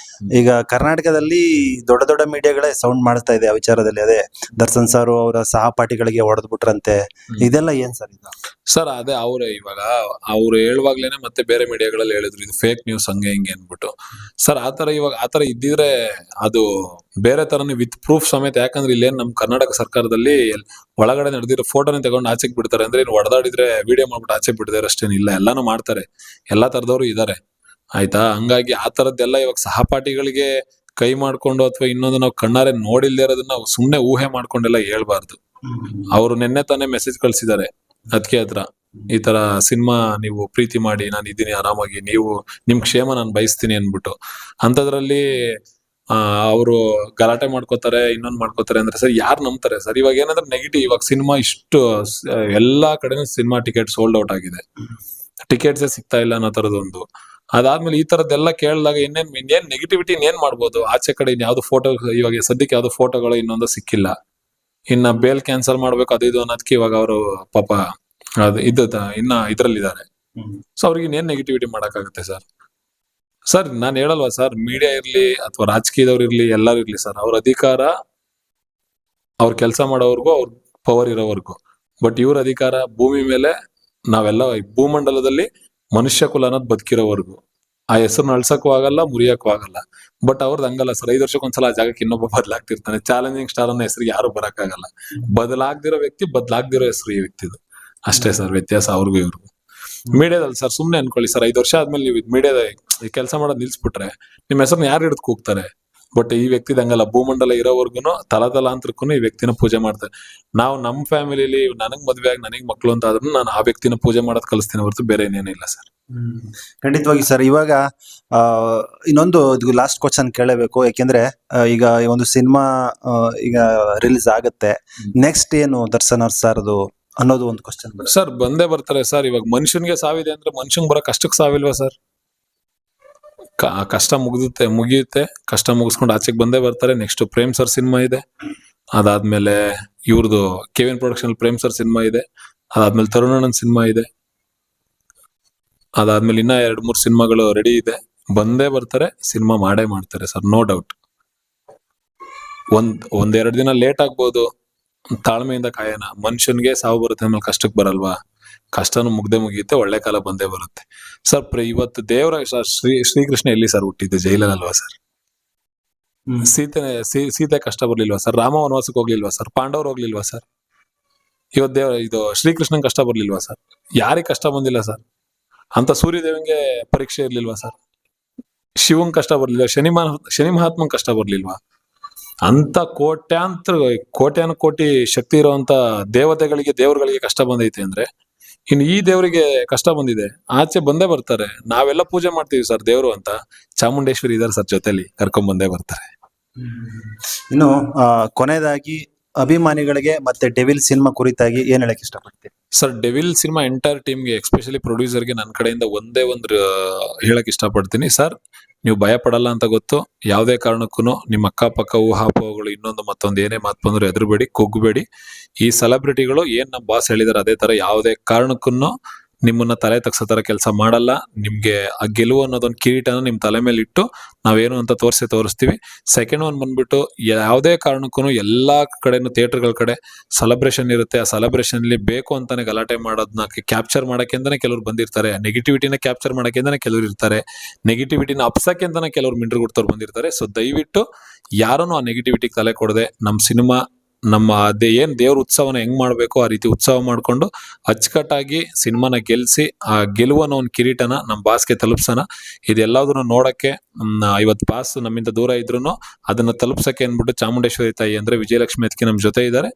ಈಗ ಕರ್ನಾಟಕದಲ್ಲಿ ದೊಡ್ಡ ದೊಡ್ಡ ಮೀಡಿಯಾಗಳೇ ಸೌಂಡ್ ಮಾಡ್ತಾ ಇದೆ ಆ ವಿಚಾರದಲ್ಲಿ. ಅದೇ ದರ್ಶನ್ ಸರ್ ಅವರ ಸಹಪಾಠಿಗಳಿಗೆ ಹೊಡೆದ್ ಬಿಟ್ರಂತೆ, ಇದೆಲ್ಲ ಏನ್ ಸರ್ ಇದು? ಸರ್ ಅದೇ ಇವಾಗ ಅವ್ರು ಹೇಳುವಾಗ್ಲೇನೆ ಮತ್ತೆ ಬೇರೆ ಮೀಡಿಯಾಗಳಲ್ಲಿ ಹೇಳಿದ್ರು ಇದು ಫೇಕ್ ನ್ಯೂಸ್ ಹಂಗೆ ಹಿಂಗೆ ಅನ್ಬಿಟ್ಟು. ಸರ್ ಆತರ ಇದ್ದಿದ್ರೆ ಅದು ಬೇರೆ ತರನೇ ವಿತ್ ಪ್ರೂಫ್ ಸಮೇತ. ಯಾಕಂದ್ರೆ ಇಲ್ಲೇನ್ ನಮ್ ಕರ್ನಾಟಕ ಸರ್ಕಾರದಲ್ಲಿ ಒಳಗಡೆ ನಡೆದಿರೋ ಫೋಟೋನೇ ತಗೊಂಡು ಆಚೆಗೆ ಬಿಡ್ತಾರೆ. ಅಂದ್ರೆ ಇನ್ನು ಹೊಡೆದಾಡಿದ್ರೆ ವಿಡಿಯೋ ಮಾಡ್ಬಿಟ್ಟು ಆಚೆ ಬಿಡ್ತಾರೆ ಅಷ್ಟೇನಿಲ್ಲ, ಎಲ್ಲಾನು ಮಾಡ್ತಾರೆ. ಎಲ್ಲಾ ತರದವ್ರು ಇದಾರೆ ಆಯ್ತಾ. ಹಂಗಾಗಿ ಆ ತರದ್ದೆಲ್ಲ ಇವಾಗ ಸಹಪಾಠಿಗಳಿಗೆ ಕೈ ಮಾಡ್ಕೊಂಡು ಅಥವಾ ಇನ್ನೊಂದು ನಾವು ಕಣ್ಣಾರೆ ನೋಡಿಲ್ದೇ ಇರೋದನ್ನ ನಾವು ಸುಮ್ನೆ ಊಹೆ ಮಾಡ್ಕೊಂಡೆಲ್ಲ ಹೇಳ್ಬಾರ್ದು. ಅವ್ರು ನಿನ್ನೆ ತಾನೇ ಮೆಸೇಜ್ ಕಳ್ಸಿದ್ದಾರೆ ಅದಕ್ಕೆ ಹತ್ರ, ಈ ತರ ಸಿನಿಮಾ ನೀವು ಪ್ರೀತಿ ಮಾಡಿ, ನಾನು ಇದ್ದೀನಿ ಆರಾಮಾಗಿ, ನಿಮ್ ಕ್ಷೇಮ ನಾನು ಬಯಸ್ತೀನಿ ಅನ್ಬಿಟ್ಟು. ಅಂತದ್ರಲ್ಲಿ ಅವರು ಗಲಾಟೆ ಮಾಡ್ಕೋತಾರೆ, ಇನ್ನೊಂದ್ ಮಾಡ್ಕೋತಾರೆ ಅಂದ್ರೆ ಸರ್ ಯಾರು ನಂಬ್ತಾರೆ ಸರ್? ಇವಾಗ ಏನಂದ್ರೆ ನೆಗೆಟಿವ್. ಇವಾಗ ಸಿನಿಮಾ ಇಷ್ಟು ಎಲ್ಲಾ ಕಡೆನೂ ಸಿನಿಮಾ ಟಿಕೆಟ್ ಸೋಲ್ಡ್ ಔಟ್ ಆಗಿದೆ, ಟಿಕೆಟ್ಸೇ ಸಿಗ್ತಾ ಇಲ್ಲ ಅನ್ನೋ ತರದೊಂದು. ಅದಾದ್ಮೇಲೆ ಈ ತರದ್ದೆಲ್ಲ ಕೇಳಿದಾಗ ಇನ್ನೇನ್ ನೆಗೆಟಿವಿಟಿ ಏನ್ ಮಾಡ್ಬೋದು? ಆಚೆ ಕಡೆ ಯಾವ್ದು ಫೋಟೋ, ಇವಾಗ ಸದ್ಯಕ್ಕೆ ಯಾವ್ದು ಫೋಟೋಗಳು ಇನ್ನೊಂದು ಸಿಕ್ಕಿಲ್ಲ. ಇನ್ನ ಬೇಲ್ ಕ್ಯಾನ್ಸಲ್ ಮಾಡ್ಬೇಕು ಅದು ಇದು ಅನ್ನೋದಕ್ಕೆ ಇವಾಗ ಅವರು ಪಾಪ ಇನ್ನ ಇದ್ರಲ್ಲಿದ್ದಾರೆ. ಸೊ ಅವ್ರಿಗೆ ಇನ್ನೇನ್ ನೆಗೆಟಿವಿಟಿ ಮಾಡಕ್ಕಾಗುತ್ತೆ ಸರ್? ಸರ್ ನಾನ್ ಹೇಳಲ್ವಾ ಸರ್, ಮೀಡಿಯಾ ಇರ್ಲಿ ಅಥವಾ ರಾಜಕೀಯದವ್ರು ಇರ್ಲಿ, ಎಲ್ಲರೂ ಇರ್ಲಿ ಸರ್, ಅವ್ರ ಅಧಿಕಾರ ಅವ್ರ ಕೆಲಸ ಮಾಡೋವರ್ಗು, ಅವ್ರ ಪವರ್ ಇರೋವರ್ಗು. ಬಟ್ ಇವ್ರ ಅಧಿಕಾರ ಭೂಮಿ ಮೇಲೆ ನಾವೆಲ್ಲ ಭೂಮಂಡಲದಲ್ಲಿ ಮನುಷ್ಯ ಕುಲ ಅನ್ನೋದು ಬದುಕಿರೋವರ್ಗು. ಆ ಹೆಸರನ್ನ ಅಳ್ಸಕ್ಕೂ ಆಗಲ್ಲ, ಮುರಿಯಕ್ಕೂ ಆಗಲ್ಲ. ಬಟ್ ಅವ್ರದ್ದು ಹಂಗಲ್ಲ ಸರ್. 5 ವರ್ಷಕ್ಕೊಂದ್ಸಲ ಆ ಜಾಗಕ್ಕೆ ಇನ್ನೊಬ್ಬ ಬದಲಾಗ್ತಿರ್ತಾನೆ. ಚಾಲೆಂಜಿಂಗ್ ಸ್ಟಾರ್ ಅನ್ನೋ ಹೆಸರಿಗೆ ಯಾರು ಬರಕ್ಕಾಗಲ್ಲ. ಬದಲಾಗ್ದಿರೋ ವ್ಯಕ್ತಿ, ಬದಲಾಗ್ದಿರೋ ಹೆಸರು ಈ ವ್ಯಕ್ತಿದು ಅಷ್ಟೇ ಸರ್ ವ್ಯತ್ಯಾಸ ಅವ್ರಿಗೂ ಇವ್ರಿಗೂ. ಮೀಡಿಯಾದಲ್ಲಿ ಸರ್ ಸುಮ್ನೆ ಅನ್ಕೊಳ್ಳಿ ಸರ್, 5 ವರ್ಷ ಆದ್ಮೇಲೆ ನೀವು ಮೀಡಿಯಾದ ಕೆಲಸ ಮಾಡೋದ್ ನಿಲ್ಸ್ಬಿಟ್ರೆ ನಿಮ್ ಹೆಸರನ್ನ ಯಾರು ಹಿಡಿದು ಕೂಗ್ತಾರೆ? ಬಟ್ ಈ ವ್ಯಕ್ತಿ ಹಂಗಲ್ಲ. ಭೂಮಂಡಲ ಇರೋವರ್ಗುನು ತಲಾಂತರಕ್ಕೂ ಈ ವ್ಯಕ್ತಿನ ಪೂಜೆ ಮಾಡ್ತಾರೆ. ನಾವು ನಮ್ ಫ್ಯಾಮಿಲಿಲಿ ನನಗ್ ಮದ್ವೆ ಆಗಿ ನನಗ್ ಮಕ್ಳು ಅಂತ ಆದ್ರೂ ನಾನು ಆ ವ್ಯಕ್ತಿನ ಪೂಜೆ ಮಾಡೋದ್ ಕಲಿಸ್ತೀನಿ ಹೊರತು ಬೇರೆ ಏನೇನಿಲ್ಲ ಸರ್. ಖಂಡಿತವಾಗಿ ಸರ್. ಇವಾಗ ಇನ್ನೊಂದು ಲಾಸ್ಟ್ ಕ್ವಶನ್ ಕೇಳಬೇಕು. ಯಾಕೆಂದ್ರೆ ಈಗ ಒಂದು ಸಿನಿಮಾ ಈಗ ರಿಲೀಸ್ ಆಗತ್ತೆ, ನೆಕ್ಸ್ಟ್ ಏನು ದರ್ಶನ್ ಸರ್ದು ಅನ್ನೋದು ಒಂದು ಕ್ವಶನ್ ಸರ್. ಬಂದೇ ಬರ್ತಾರೆ ಸರ್. ಇವಾಗ ಮನುಷ್ಯನ್ಗೆ ಸಾವಿದೆ ಅಂದ್ರೆ ಮನುಷ್ಯಂಗ್ ಬರೋ ಕಷ್ಟಕ್ಕೆ ಸಾವಿಲ್ವಾ ಸರ್? ಕಷ್ಟ ಮುಗಿಯುತ್ತೆ, ಕಷ್ಟ ಮುಗಿಸ್ಕೊಂಡು ಆಚೆಗೆ ಬಂದೇ ಬರ್ತಾರೆ. ನೆಕ್ಸ್ಟ್ ಪ್ರೇಮ್ ಸರ್ ಸಿನಿಮಾ ಇದೆ, ಅದಾದ್ಮೇಲೆ ಇವ್ರದ್ದು KVN production Prem sir cinema ಇದೆ, ಅದಾದ್ಮೇಲೆ ತರುಣಣ್ಣನ್ ಸಿನಿಮಾ ಇದೆ, ಅದಾದ್ಮೇಲೆ ಇನ್ನ 2-3 ಸಿನಿಮಾಗಳು ರೆಡಿ ಇದೆ. ಬಂದೇ ಬರ್ತಾರೆ, ಸಿನಿಮಾ ಮಾಡೇ ಮಾಡ್ತಾರೆ ಸರ್, ನೋ ಡೌಟ್. ಒಂದೆರಡು ದಿನ ಲೇಟ್ ಆಗ್ಬೋದು, ತಾಳ್ಮೆಯಿಂದ ಕಾಯೋಣ. ಮನುಷ್ಯನ್ಗೆ ಸಾವು ಬರುತ್ತೆ, ಆಮೇಲೆ ಕಷ್ಟಕ್ಕೆ ಬರಲ್ವಾ? ಕಷ್ಟನು ಮುಗಿಯುತ್ತೆ, ಒಳ್ಳೆ ಕಾಲ ಬಂದೇ ಬರುತ್ತೆ ಸರ್. ಇವತ್ತು ದೇವರ ಶ್ರೀಕೃಷ್ಣ ಎಲ್ಲಿ ಸರ್ ಹುಟ್ಟಿದ್ದು? ಜೈಲಲ್ವಾ ಸರ್? ಸೀತೆ ಕಷ್ಟ ಬರ್ಲಿಲ್ವಾ ಸರ್? ರಾಮ ವನವಾಸಕ್ಕೆ ಹೋಗ್ಲಿಲ್ವಾ ಸರ್? ಪಾಂಡವ್ರು ಹೋಗ್ಲಿಲ್ವಾ ಸರ್? ಇವತ್ತು ಇದು ಶ್ರೀಕೃಷ್ಣನ್ ಕಷ್ಟ ಬರ್ಲಿಲ್ವಾ ಸರ್? ಯಾರಿಗೆ ಕಷ್ಟ ಬಂದಿಲ್ಲ ಸರ್? ಅಂತ ಸೂರ್ಯದೇವನ್ಗೆ ಪರೀಕ್ಷೆ ಇರ್ಲಿಲ್ವಾ ಸರ್? ಶಿವಂಗ್ ಕಷ್ಟ ಬರ್ಲಿಲ್ವಾ? ಶನಿ ಮಹಾತ್ಮಂಗ್ ಕಷ್ಟ ಬರ್ಲಿಲ್ವಾ? ಅಂತ ಕೋಟ್ಯಾನು ಕೋಟಿ ಶಕ್ತಿ ಇರುವಂತ ದೇವರುಗಳಿಗೆ ಕಷ್ಟ ಬಂದೈತೆ ಅಂದ್ರೆ ಇನ್ನು ಈ ದೇವರಿಗೆ ಕಷ್ಟ ಬಂದಿದೆ, ಆಚೆ ಬಂದೇ ಬರ್ತಾರೆ. ನಾವೆಲ್ಲ ಪೂಜೆ ಮಾಡ್ತೀವಿ ಸರ್ ದೇವ್ರು ಅಂತ. ಚಾಮುಂಡೇಶ್ವರಿ ಇದಾರೆ ಸರ್ ಜೊತೆಲಿ, ಕರ್ಕೊಂಡ್ ಬಂದೇ ಬರ್ತಾರೆ. ಇನ್ನು ಕೊನೆಯದಾಗಿ ಅಭಿಮಾನಿಗಳಿಗೆ ಮತ್ತೆ ಡೆವಿಲ್ ಸಿನಿಮಾ ಕುರಿತಾಗಿ ಏನ್ ಹೇಳಕ್ ಇಷ್ಟಪಡ್ತೀವಿ ಸರ್? ಡೆವಿಲ್ ಸಿನಿಮಾ ಎಂಟೈರ್ ಟೀಮ್ಗೆ, ಎಸ್ಪೆಷಲಿ ಪ್ರೊಡ್ಯೂಸರ್ಗೆ ನನ್ನ ಕಡೆಯಿಂದ ಒಂದೇ ಒಂದು ಹೇಳಕ್ ಇಷ್ಟಪಡ್ತೀನಿ ಸರ್. ನೀವು ಭಯ ಪಡಲ್ಲ ಅಂತ ಗೊತ್ತು. ಯಾವುದೇ ಕಾರಣಕ್ಕೂ ನಿಮ್ಮ ಅಕ್ಕಪಕ್ಕ ಊಹಾಪೋಹಗಳು ಇನ್ನೊಂದು ಮತ್ತೊಂದು ಏನೇ ಮಾತು ಬಂದ್ರು ಎದುರುಬೇಡಿ, ಕುಗ್ಬೇಡಿ. ಈ ಸೆಲೆಬ್ರಿಟಿಗಳು ಏನ್ ನಮ್ಮ ಬಾಸ್ ಹೇಳಿದಾರೆ ಅದೇ ತರ ಯಾವುದೇ ಕಾರಣಕ್ಕೂ ನಿಮ್ಮನ್ನ ತಲೆ ತಗ್ಸೋ ತರ ಕೆಲಸ ಮಾಡಲ್ಲ. ನಿಮ್ಗೆ ಆ ಗೆಲುವು ಅನ್ನೋದೊಂದು ಕಿರೀಟನ ನಿಮ್ ತಲೆ ಮೇಲೆ ಇಟ್ಟು ನಾವೇನು ಅಂತ ತೋರಿಸ್ತೀವಿ. ಸೆಕೆಂಡ್ ಒನ್ ಬಂದ್ಬಿಟ್ಟು ಯಾವುದೇ ಕಾರಣಕ್ಕೂ ಎಲ್ಲಾ ಕಡೆನೂ ಥಿಯೇಟರ್ಗಳ ಕಡೆ ಸೆಲೆಬ್ರೇಷನ್ ಇರುತ್ತೆ. ಆ ಸೆಲೆಬ್ರೇಷನ್ ಅಲ್ಲಿ ಬೇಕು ಅಂತಾನೆ ಗಲಾಟೆ ಮಾಡೋದನ್ನ ಕ್ಯಾಪ್ಚರ್ ಮಾಡಕ್ಕೆ ಅಂತಾನೆ ಕೆಲವ್ರು ಬಂದಿರ್ತಾರೆ. ನೆಗೆಟಿವಿಟಿನ ಕ್ಯಾಪ್ಚರ್ ಮಾಡಕ್ಕೆ ಅಂತಾನೆ ಕೆಲವ್ರು ಇರ್ತಾರೆ. ನೆಗೆಟಿವಿಟಿನ ಅಪ್ಸಕ್ಕೆ ಅಂತಾನೆ ಕೆಲವ್ರು ಮಿಂಡ್ರು ಗುಡ್ತವ್ರು ಬಂದಿರ್ತಾರೆ. ಸೊ ದಯವಿಟ್ಟು ಯಾರನ್ನು ಆ ನೆಗೆಟಿವಿಟಿಗೆ ತಲೆ ಕೊಡದೆ ನಮ್ಮ ಸಿನಿಮಾ ನಮ್ಮ ಏನ್ ದೇವ್ರ ಉತ್ಸವನ ಹೆಂಗ್ ಮಾಡ್ಬೇಕು ಆ ರೀತಿ ಉತ್ಸವ ಮಾಡ್ಕೊಂಡು ಅಚ್ಚುಕಟ್ಟಾಗಿ ಸಿನಿಮಾನ ಗೆಲ್ಸಿ ಆ ಗೆಲುವನ್ನ ಒಂದು ಕಿರೀಟನ ನಮ್ಮ ಬಾಸ್ಗೆ ತಲುಪ್ಸೋಣ. ಇದೆಲ್ಲದನ್ನು ನೋಡಕ್ಕೆ 50 ಪಾಸ್ ನಮ್ಮಿಂದ ದೂರ ಇದ್ರು ಅದನ್ನ ತಲುಪ್ಸಕ್ಕೆ ಅಂದ್ಬಿಟ್ಟು ಚಾಮುಂಡೇಶ್ವರಿ ತಾಯಿ ಅಂದ್ರೆ ವಿಜಯಲಕ್ಷ್ಮಿ ಅದಕ್ಕೆ ನಮ್ ಜೊತೆ ಇದ್ದಾರೆ.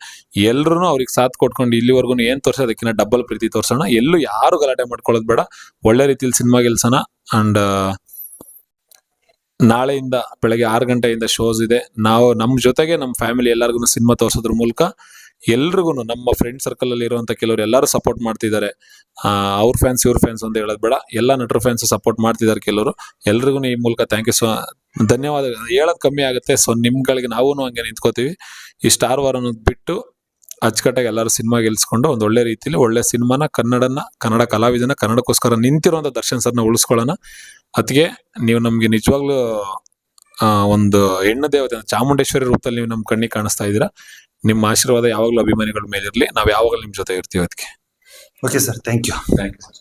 ಎಲ್ರು ಅವ್ರಿಗೆ ಸಾಥ್ ಕೊಟ್ಕೊಂಡು ಇಲ್ಲಿವರೆಗೂ ಏನ್ ತೋರ್ಸೋ ಅದಕ್ಕಿಂತ ಡಬಲ್ ಪ್ರೀತಿ ತೋರ್ಸೋಣ. ಎಲ್ಲೂ ಯಾರು ಗಲಾಟೆ ಮಾಡ್ಕೊಳ್ಳೋದು ಬೇಡ. ಒಳ್ಳೆ ರೀತಿಯಲ್ಲಿ ಸಿನಿಮಾ ಗೆಲ್ಸೋಣ. ಅಂಡ್ ನಾಳೆಯಿಂದ ಬೆಳಗ್ಗೆ 6 ಗಂಟೆಯಿಂದ ಶೋಸ್ ಇದೆ. ನಾವು ನಮ್ಮ ಜೊತೆಗೆ ನಮ್ಮ ಫ್ಯಾಮಿಲಿ ಎಲ್ಲರಿಗೂ ಸಿನಿಮಾ ತೋರ್ಸೋದ್ರ ಮೂಲಕ ಎಲ್ರಿಗೂ ನಮ್ಮ ಫ್ರೆಂಡ್ ಸರ್ಕಲ್ ಅಲ್ಲಿ ಇರುವಂತ ಕೆಲವರು ಎಲ್ಲರೂ ಸಪೋರ್ಟ್ ಮಾಡ್ತಿದ್ದಾರೆ. ಅವ್ರ ಫ್ಯಾನ್ಸ್ ಇವ್ರ ಫ್ಯಾನ್ಸ್ ಅಂತ ಹೇಳೋದ್ ಬೇಡ, ಎಲ್ಲಾ ನಟರ ಫ್ಯಾನ್ಸ್ ಸಪೋರ್ಟ್ ಮಾಡ್ತಿದ್ದಾರೆ ಕೆಲವರು. ಎಲ್ರಿಗೂ ಈ ಮೂಲಕ ಥ್ಯಾಂಕ್ ಯು. ಧನ್ಯವಾದ. ಹೇಳೋದ್ ಕಮ್ಮಿ ಆಗುತ್ತೆ. ಸೊ ನಿಮ್ಗಳಿಗೆ ನಾವು ಹಂಗೆ ನಿಂತ್ಕೋತೀವಿ. ಈ ಸ್ಟಾರ್ ವಾರ್ ಅನ್ನೋದು ಬಿಟ್ಟು ಅಚ್ಚುಕಟ್ಟಾಗಿ ಎಲ್ಲರೂ ಸಿನಿಮಾ ಗೆಲ್ಸ್ಕೊಂಡು ಒಂದು ಒಳ್ಳೆ ರೀತಿಯಲ್ಲಿ ಒಳ್ಳೆ ಸಿನಿಮಾನ ಕನ್ನಡ ಕಲಾವಿದನ ಕನ್ನಡಕ್ಕೋಸ್ಕರ ನಿಂತಿರುವಂತ ದರ್ಶನ್ ಸರ್ನ ಉಳಿಸ್ಕೊಳ್ಳೋಣ. ಅದಕ್ಕೆ ನೀವು ನಮ್ಗೆ ನಿಜವಾಗ್ಲೂ ಒಂದು ಹೆಣ್ಣು ದೇವತೆ ಚಾಮುಂಡೇಶ್ವರಿ ರೂಪದಲ್ಲಿ ನೀವು ನಮ್ ಕಣ್ಣಿಗೆ ಕಾಣಿಸ್ತಾ ಇದ್ದೀರಾ. ನಿಮ್ಮ ಆಶೀರ್ವಾದ ಯಾವಾಗ್ಲೂ ಅಭಿಮಾನಿಗಳ ಮೇಲೆ ಇರ್ಲಿ. ನಾವ್ ಯಾವಾಗಲೂ ನಿಮ್ ಜೊತೆ ಇರ್ತೀವಿ. ಅದಕ್ಕೆ okay sir, thank you. Thank you sir.